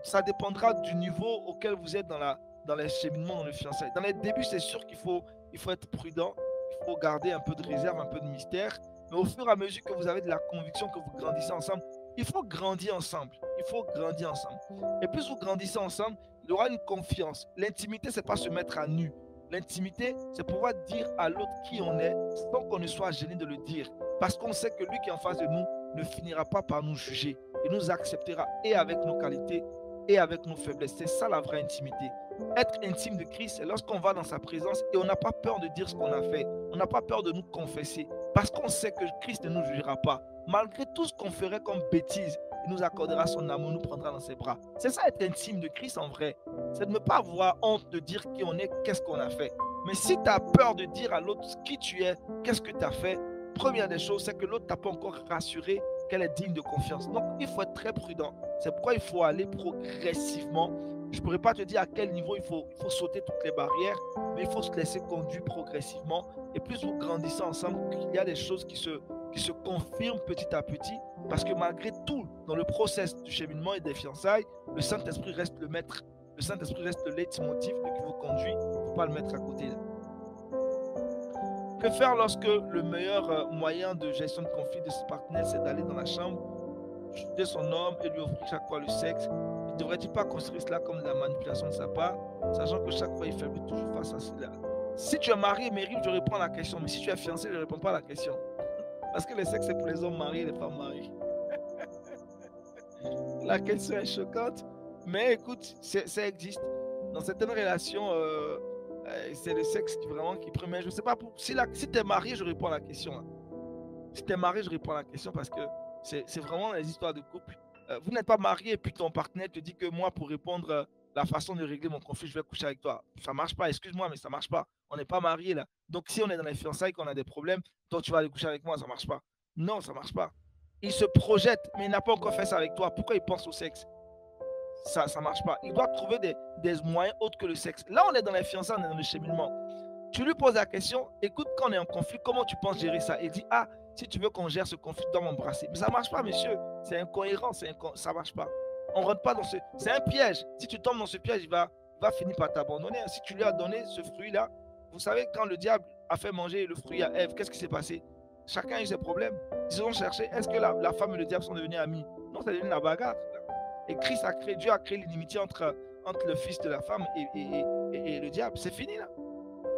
Ça dépendra du niveau auquel vous êtes dans les cheminements, dans le fiançailles. Dans les débuts, c'est sûr qu'il faut être prudent, il faut garder un peu de réserve, un peu de mystère. Mais au fur et à mesure que vous avez de la conviction, que vous grandissez ensemble, il faut grandir ensemble. Il faut grandir ensemble. Et plus vous grandissez ensemble, il y aura une confiance. L'intimité, ce n'est pas se mettre à nu. L'intimité, c'est pouvoir dire à l'autre qui on est sans qu'on ne soit gêné de le dire. Parce qu'on sait que lui qui est en face de nous ne finira pas par nous juger. Il nous acceptera et avec nos qualités et avec nos faiblesses. C'est ça la vraie intimité. Être intime de Christ, c'est lorsqu'on va dans sa présence et on n'a pas peur de dire ce qu'on a fait. On n'a pas peur de nous confesser. Parce qu'on sait que Christ ne nous jugera pas. Malgré tout ce qu'on ferait comme bêtise, il nous accordera son amour, nous prendra dans ses bras. C'est ça être intime de Christ en vrai. C'est de ne pas avoir honte de dire qui on est, qu'est-ce qu'on a fait. Mais si tu as peur de dire à l'autre qui tu es, qu'est-ce que tu as fait, première des choses, c'est que l'autre t'a pas encore rassuré qu'elle est digne de confiance. Donc, il faut être très prudent. C'est pourquoi il faut aller progressivement. Je ne pourrais pas te dire à quel niveau il faut sauter toutes les barrières, mais il faut se laisser conduire progressivement. Et plus vous grandissez ensemble, il y a des choses qui se confirment petit à petit, parce que malgré tout, dans le process du cheminement et des fiançailles, le Saint-Esprit reste le maître. Le Saint-Esprit reste le leitmotiv qui vous conduit. Il ne faut pas le mettre à côté. Que faire lorsque le meilleur moyen de gestion de conflit de ce partenaire, c'est d'aller dans la chambre, chuter son homme et lui offrir chaque fois le sexe? Ne devrait-il pas considérer cela comme de la manipulation de sa part, sachant que chaque fois il faiblit toujours face à cela? Si tu es marié, Mary, je réponds à la question. Mais si tu es fiancé, je ne réponds pas à la question. Parce que le sexe, c'est pour les hommes mariés et les femmes mariées. La question est choquante. Mais écoute, ça existe. Dans certaines relations, c'est le sexe qui prend. Je ne sais pas, si tu es marié, je réponds à la question. Hein. Si tu es marié, je réponds à la question parce que c'est vraiment les histoires de couple. Vous n'êtes pas marié et puis ton partenaire te dit que moi, pour répondre la façon de régler mon conflit, je vais coucher avec toi. Ça ne marche pas, excuse-moi, mais ça ne marche pas. On n'est pas mariés là. Donc si on est dans les fiançailles, qu'on a des problèmes, toi tu vas aller coucher avec moi, ça ne marche pas. Non, ça ne marche pas. Il se projette, mais il n'a pas encore fait ça avec toi. Pourquoi il pense au sexe? Ça ne marche pas. Il doit trouver des moyens autres que le sexe. Là, on est dans les fiançailles, on est dans le cheminement. Tu lui poses la question, écoute, quand on est en conflit, comment tu penses gérer ça? Il dit, ah, si tu veux qu'on gère ce conflit, tu dois m'embrasser. Mais ça ne marche pas, monsieur. C'est incohérent, ça ne marche pas. On ne rentre pas dans ce... C'est un piège. Si tu tombes dans ce piège, il va finir par t'abandonner. Si tu lui as donné ce fruit-là, vous savez, quand le diable a fait manger le fruit à Ève, qu'est-ce qui s'est passé? Chacun a eu ses problèmes. Ils ont cherché, est-ce que la femme et le diable sont devenus amis? Non, c'est devenu la bagarre. Et Dieu a créé l'inimitié entre le fils de la femme et le diable. C'est fini là.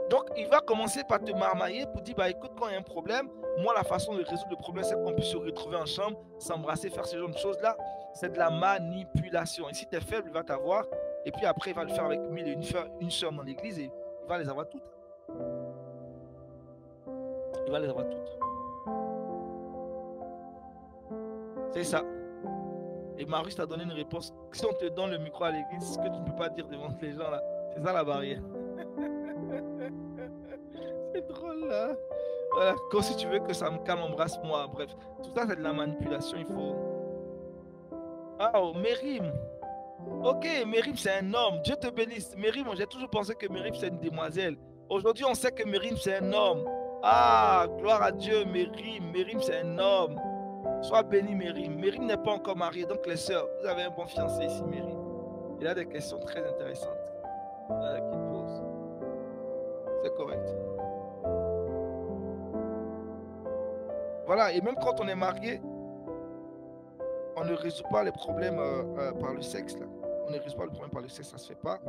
Donc, il va commencer par te marmailler pour dire, bah écoute, quand il y a un problème, moi, la façon de résoudre le problème, c'est qu'on puisse se retrouver en chambre, s'embrasser, faire ce genre de choses-là. C'est de la manipulation. Et si tu es faible, il va t'avoir. Et puis après, il va le faire avec mille et une sœur dans l'église et il va les avoir toutes. Il va les avoir toutes. C'est ça. Et Marius t'a donné une réponse. Si on te donne le micro à l'église, ce que tu ne peux pas dire devant les gens là, c'est ça la barrière. C'est drôle là. Voilà, comme si tu veux que ça me calme, embrasse-moi. Bref, tout ça c'est de la manipulation. Il faut. Ah, oh, Mérim. Ok, Mérim c'est un homme. Dieu te bénisse. Mérim, j'ai toujours pensé que Mérim c'est une demoiselle. Aujourd'hui, on sait que Mérim c'est un homme. Ah, gloire à Dieu, Mérim. Mérim c'est un homme. Sois béni, Mérim. Mérim n'est pas encore marié, donc les sœurs, vous avez un bon fiancé ici, Mérim. Il a des questions très intéressantes qu'il pose. C'est correct. Voilà, et même quand on est marié, on ne résout pas les problèmes par le sexe. Là. On ne résout pas le problème par le sexe, ça ne se fait pas.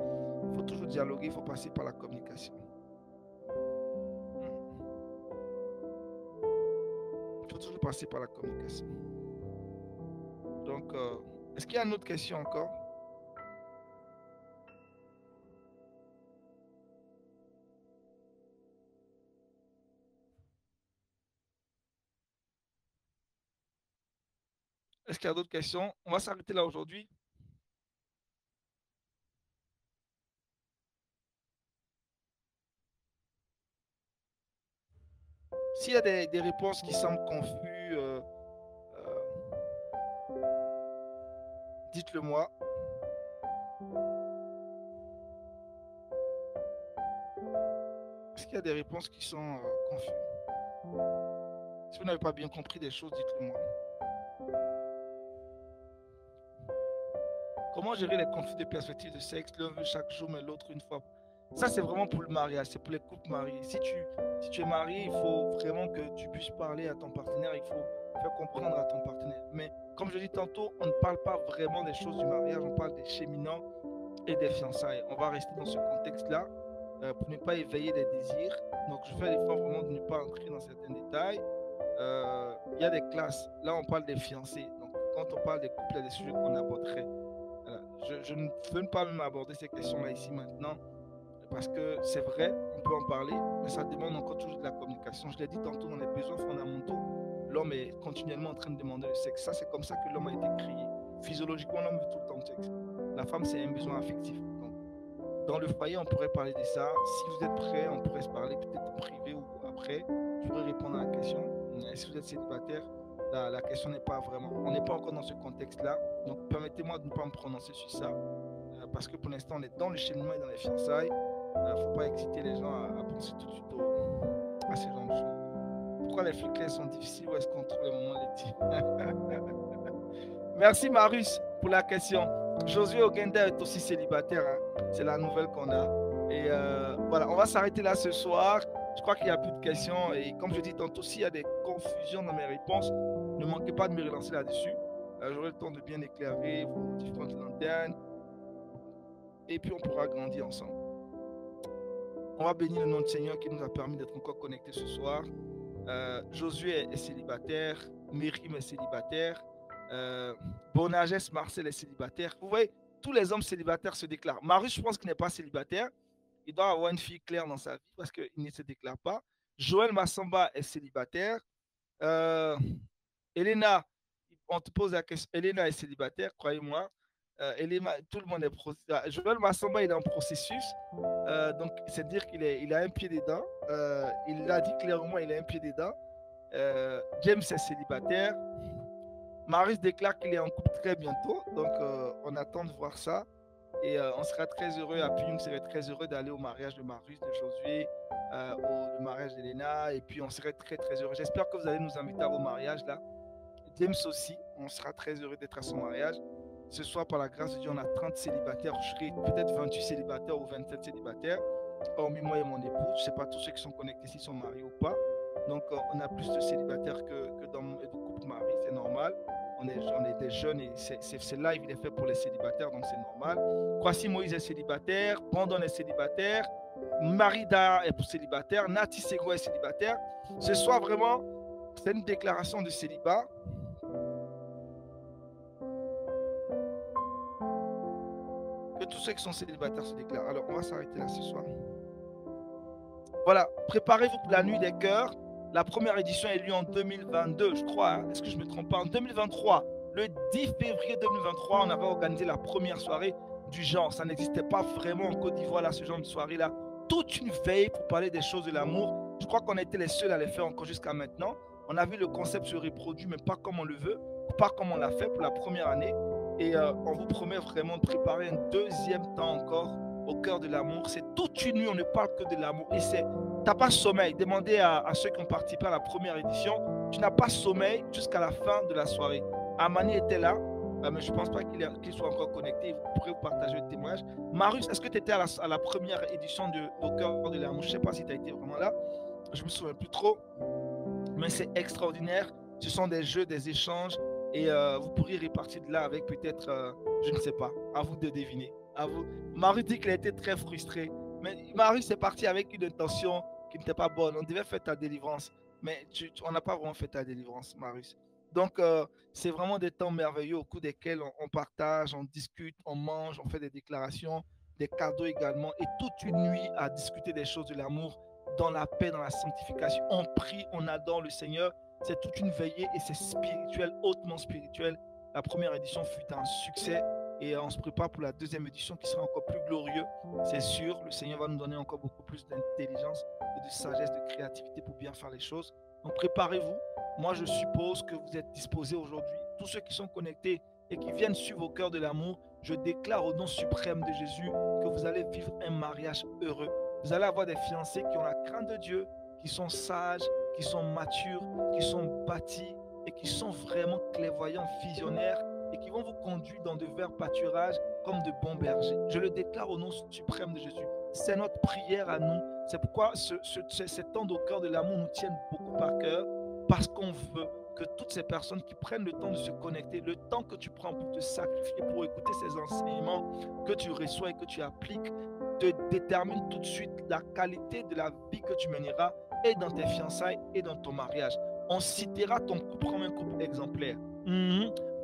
Il faut toujours dialoguer, il faut passer par la communication. Il faut toujours passer par la communication. Donc, est-ce qu'il y a une autre question encore? Est-ce qu'il y a d'autres questions? On va s'arrêter là aujourd'hui. S'il y a des réponses qui semblent confuses, dites-le moi. Est-ce qu'il y a des réponses qui sont confuses? Si vous n'avez pas bien compris des choses, dites-le moi. Comment gérer les conflits de perspective de sexe? L'un veut chaque jour, mais l'autre une fois. Ça, c'est vraiment pour le mariage, c'est pour les couples mariés. Si tu es marié, il faut vraiment que tu puisses parler à ton partenaire, il faut faire comprendre à ton partenaire. Mais comme je dis tantôt, on ne parle pas vraiment des choses du mariage, on parle des cheminants et des fiançailles. On va rester dans ce contexte-là pour ne pas éveiller des désirs. Donc, je fais l'effort vraiment de ne pas entrer dans certains détails. Il y a des classes. Là, on parle des fiancés. Donc, quand on parle des couples, il y a des sujets qu'on aborderait. Voilà. Je ne veux pas même aborder ces questions-là ici maintenant parce que c'est vrai, on peut en parler, mais ça demande encore toujours de la communication. Je l'ai dit tantôt dans les besoins fondamentaux, l'homme est continuellement en train de demander le sexe. Ça, c'est comme ça que l'homme a été créé. Physiologiquement, l'homme veut tout le temps le sexe. La femme, c'est un besoin affectif. Donc, dans le foyer, on pourrait parler de ça. Si vous êtes prêts, on pourrait se parler peut-être en privé ou après. Je pourrais répondre à la question. Et si vous êtes célibataire, la question n'est pas vraiment. On n'est pas encore dans ce contexte-là. Donc, permettez-moi de ne pas me prononcer sur ça. Parce que pour l'instant, on est dans le cheminement et dans les fiançailles. Il ne faut pas exciter les gens à penser tout de suite à ce genre de choses. Pourquoi les flics sont difficiles ou est-ce qu'on trouve le moment de les dire? Merci Marius pour la question. Josué Ogenda est aussi célibataire. Hein. C'est la nouvelle qu'on a. Et voilà, on va s'arrêter là ce soir. Je crois qu'il n'y a plus de questions. Et comme je dis tantôt, s'il y a des confusions dans mes réponses, ne manquez pas de me relancer là-dessus. J'aurai le temps de bien éclairer vos différentes lanternes. Et puis on pourra grandir ensemble. On va bénir le nom du Seigneur qui nous a permis d'être encore connectés ce soir. Josué est célibataire. Myrim est célibataire. Bonages Marcel est célibataire. Vous voyez, tous les hommes célibataires se déclarent. Marius, je pense qu'il n'est pas célibataire. Il doit avoir une fille claire dans sa vie parce qu'il ne se déclare pas. Joël Massamba est célibataire. Elena, on te pose la question. Elena est célibataire, croyez-moi. Elena, tout le monde est Joël Massamba, il est en processus. Donc, c'est dire qu'il a un pied dedans. Il l'a dit clairement, il a un pied dedans. James est célibataire. Marius déclare qu'il est en couple très bientôt. Donc, on attend de voir ça. Et on sera très heureux, à Puyung serait très heureux d'aller au mariage de Marius, de Josué, au mariage d'Elena. Et puis, on serait très, très heureux. J'espère que vous allez nous inviter à vos mariages là. James aussi, on sera très heureux d'être à son mariage. Ce soir, par la grâce de Dieu, on a 30 célibataires. Je serai peut-être 28 célibataires ou 27 célibataires, hormis moi et mon épouse. Je ne sais pas tous ceux qui sont connectés ici sont mariés ou pas. Donc, on a plus de célibataires que dans de couples mariés, c'est normal. On est des jeunes et c'est live, il est fait pour les célibataires, donc c'est normal. Kwasi Moïse est célibataire, Brandon est célibataire, Marida est célibataire, Nati Sego est célibataire. Ce soir, vraiment, c'est une déclaration de célibat. Que tous ceux qui sont célibataires se déclarent. Alors, on va s'arrêter là ce soir. Voilà, préparez-vous pour la nuit des cœurs. La première édition est lieu en 2022, je crois. Est-ce que je ne me trompe pas? En 2023, le 10 février 2023, on avait organisé la première soirée du genre. Ça n'existait pas vraiment en Côte d'Ivoire, là, ce genre de soirée-là. Toute une veille pour parler des choses de l'amour. Je crois qu'on a été les seuls à les faire encore jusqu'à maintenant. On a vu le concept se reproduire, mais pas comme on le veut, pas comme on l'a fait pour la première année. Et on vous promet vraiment de préparer un deuxième temps encore au cœur de l'amour. C'est toute une nuit, on ne parle que de l'amour. Et c'est, t'as pas sommeil. Demandez à ceux qui ont participé à la première édition. Tu n'as pas sommeil jusqu'à la fin de la soirée. Amani était là, mais je ne pense pas qu'il soit encore connecté. Vous pourrez vous partager le témoignage. Marius, est-ce que tu étais à la première édition au cœur de l'amour? Je ne sais pas si tu as été vraiment là. Je ne me souviens plus trop. Mais c'est extraordinaire. Ce sont des jeux, des échanges. Et vous pourriez repartir de là avec peut-être, je ne sais pas, à vous de deviner. À vous. Marius dit qu'il a été très frustré. Mais Marius est parti avec une intention qui n'était pas bonne. On devait faire ta délivrance. Mais on n'a pas vraiment fait ta délivrance, Marius. Donc, c'est vraiment des temps merveilleux au cours desquels on partage, on discute, on mange, on fait des déclarations, des cadeaux également. Et toute une nuit à discuter des choses de l'amour, dans la paix, dans la sanctification. On prie, on adore le Seigneur. C'est toute une veillée et c'est spirituel, hautement spirituel. La première édition fut un succès et on se prépare pour la deuxième édition qui sera encore plus glorieux. C'est sûr, le Seigneur va nous donner encore beaucoup plus d'intelligence et de sagesse, de créativité pour bien faire les choses. Donc préparez-vous. Moi, je suppose que vous êtes disposés aujourd'hui. Tous ceux qui sont connectés et qui viennent suivre au cœur de l'amour, je déclare au nom suprême de Jésus que vous allez vivre un mariage heureux. Vous allez avoir des fiancés qui ont la crainte de Dieu, qui sont sages, qui sont matures, qui sont bâtis et qui sont vraiment clairvoyants, visionnaires et qui vont vous conduire dans de verts pâturages comme de bons bergers. Je le déclare au nom suprême de Jésus. C'est notre prière à nous. C'est pourquoi ces temps au cœur de l'amour nous tiennent beaucoup à cœur, parce qu'on veut que toutes ces personnes qui prennent le temps de se connecter, le temps que tu prends pour te sacrifier, pour écouter ces enseignements que tu reçois et que tu appliques, te détermine tout de suite la qualité de la vie que tu mèneras et dans tes fiançailles et dans ton mariage. On citera ton couple comme un couple exemplaire.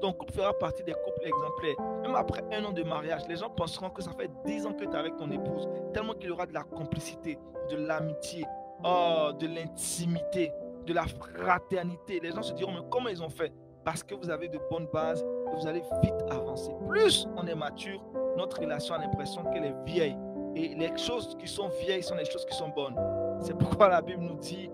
Ton couple fera partie des couples exemplaires. Même après 1 an de mariage, les gens penseront que ça fait 10 ans que tu es avec ton épouse, tellement qu'il y aura de la complicité, de l'amitié, de l'intimité, de la fraternité. Les gens se diront, mais comment ils ont fait? Parce que vous avez de bonnes bases et vous allez vite avancer. Plus on est mature, notre relation a l'impression qu'elle est vieille. Et les choses qui sont vieilles sont les choses qui sont bonnes. C'est pourquoi la Bible nous dit,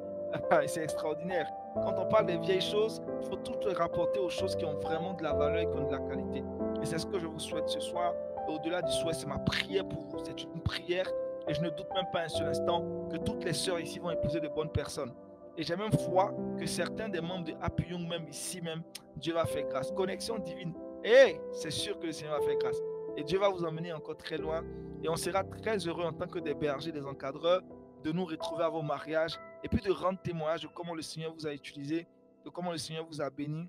c'est extraordinaire, quand on parle des vieilles choses, il faut tout rapporter aux choses qui ont vraiment de la valeur et qui ont de la qualité. Et c'est ce que je vous souhaite ce soir. Et au-delà du souhait, c'est ma prière pour vous. C'est une prière et je ne doute même pas un seul instant que toutes les sœurs ici vont épouser de bonnes personnes. Et j'ai même foi que certains des membres de Happy Young, même ici même, Dieu va faire grâce. Connexion divine. Et c'est sûr que le Seigneur va faire grâce. Et Dieu va vous emmener encore très loin. Et on sera très heureux en tant que des bergers, des encadreurs, de nous retrouver à vos mariages et puis de rendre témoignage de comment le Seigneur vous a utilisé, de comment le Seigneur vous a béni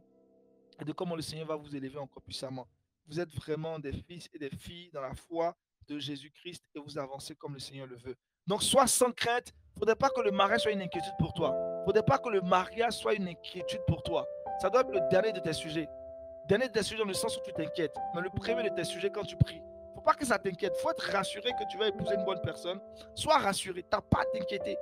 et de comment le Seigneur va vous élever encore puissamment. Vous êtes vraiment des fils et des filles dans la foi de Jésus-Christ et vous avancez comme le Seigneur le veut. Donc, sois sans crainte. Il ne faudrait pas que le mariage soit une inquiétude pour toi. Il ne faudrait pas que le mariage soit une inquiétude pour toi. Ça doit être le dernier de tes sujets. Dernier de tes sujets dans le sens où tu t'inquiètes. Mais le premier de tes sujets quand tu pries. Il ne faut pas que ça t'inquiète. Il faut être rassuré que tu vas épouser une bonne personne. Sois rassuré. Tu n'as pas à t'inquiéter.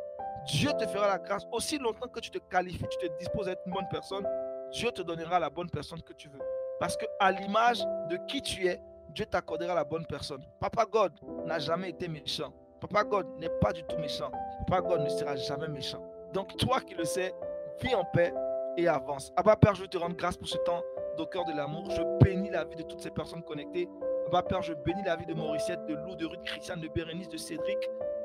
Dieu te fera la grâce. Aussi longtemps que tu te qualifies, tu te disposes à être une bonne personne, Dieu te donnera la bonne personne que tu veux. Parce qu'à l'image de qui tu es, Dieu t'accordera la bonne personne. Papa God n'a jamais été méchant. Papa God n'est pas du tout méchant. Papa God ne sera jamais méchant. Donc toi qui le sais, vis en paix et avance. Abba Père, je veux te rendre grâce pour ce temps au cœur de l'amour. Je bénis la vie de toutes ces personnes connectées. Abba Père, je bénis la vie de Mauriciette, de Lou, de Ruth, Christiane, de Bérénice, de Cédric,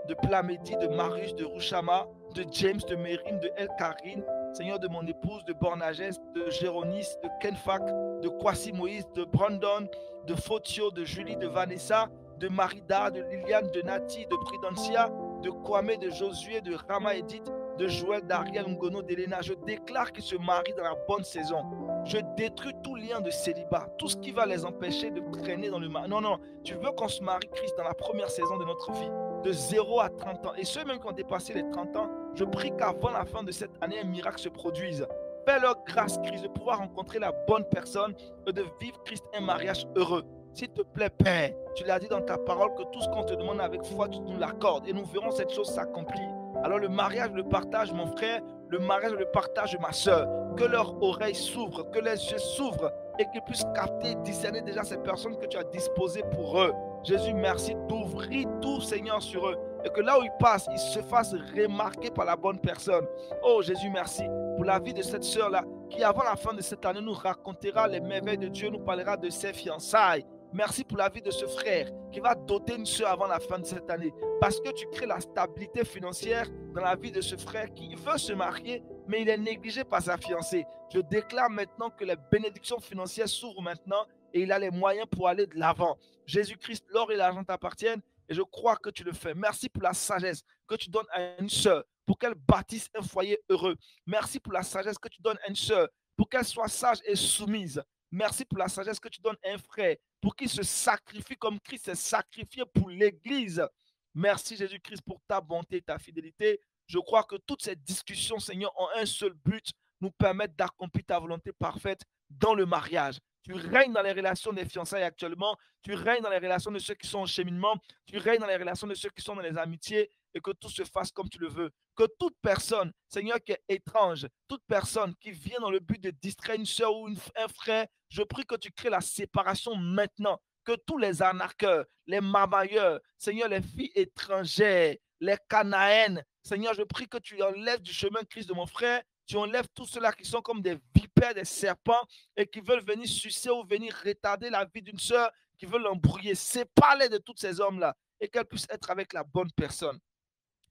de Plamédie, de Marius, de Rouchama, de James, de Mérine, de El Karine, Seigneur, de mon épouse, de Bornages, de Géronis, de Kenfak, de Kwasi Moïse, de Brandon, de Fotio, de Julie, de Vanessa, de Marida, de Liliane, de Nati, de Prudencia, de Kwame, de Josué, de Rama Edith, de Joël, d'Ariel, Ngono, d'Elena. Je déclare qu'ils se marient dans la bonne saison. Je détruis tout lien de célibat, tout ce qui va les empêcher de traîner dans le mariage. Non, non, tu veux qu'on se marie, Christ, dans la première saison de notre vie. de 0 à 30 ans. Et ceux même qui ont dépassé les 30 ans, je prie qu'avant la fin de cette année, un miracle se produise. Fais-leur grâce, Christ, de pouvoir rencontrer la bonne personne et de vivre, Christ, un mariage heureux. S'il te plaît, Père, tu l'as dit dans ta parole que tout ce qu'on te demande avec foi, tu nous l'accordes et nous verrons cette chose s'accomplir. Alors le mariage, le partage, mon frère, le mariage, le partage, ma soeur. Que leurs oreilles s'ouvrent, que les yeux s'ouvrent et qu'ils puissent capter, discerner déjà ces personnes que tu as disposées pour eux. Jésus, merci d'ouvrir tout, Seigneur, sur eux. Et que là où ils passent, ils se fassent remarquer par la bonne personne. Oh Jésus, merci pour la vie de cette sœur-là qui, avant la fin de cette année, nous racontera les merveilles de Dieu, nous parlera de ses fiançailles. Merci pour la vie de ce frère qui va doter une sœur avant la fin de cette année. Parce que tu crées la stabilité financière dans la vie de ce frère qui veut se marier, mais il est négligé par sa fiancée. Je déclare maintenant que les bénédictions financières s'ouvrent maintenant et il a les moyens pour aller de l'avant. Jésus-Christ, l'or et l'argent t'appartiennent et je crois que tu le fais. Merci pour la sagesse que tu donnes à une sœur pour qu'elle bâtisse un foyer heureux. Merci pour la sagesse que tu donnes à une sœur pour qu'elle soit sage et soumise. Merci pour la sagesse que tu donnes à un frère pour qu'il se sacrifie comme Christ s'est sacrifié pour l'Église. Merci Jésus-Christ pour ta bonté et ta fidélité. Je crois que toutes ces discussions, Seigneur, ont un seul but, nous permettre d'accomplir ta volonté parfaite dans le mariage. Tu règnes dans les relations des fiançailles actuellement, tu règnes dans les relations de ceux qui sont en cheminement, tu règnes dans les relations de ceux qui sont dans les amitiés et que tout se fasse comme tu le veux. Que toute personne, Seigneur, qui est étrange, toute personne qui vient dans le but de distraire une soeur ou un frère, je prie que tu crées la séparation maintenant. Que tous les arnaqueurs, les mamailleurs, Seigneur, les filles étrangères, les canaïennes, Seigneur, je prie que tu enlèves du chemin Christ de mon frère, tu enlèves tous ceux-là qui sont comme des vipères, des serpents et qui veulent venir sucer ou venir retarder la vie d'une sœur, qui veulent l'embrouiller. Sépare-les de tous ces hommes-là et qu'elle puisse être avec la bonne personne.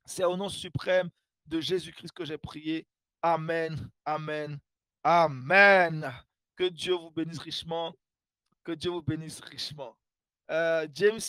C'est au nom suprême de Jésus-Christ que j'ai prié. Amen, amen, amen. Que Dieu vous bénisse richement. Que Dieu vous bénisse richement. James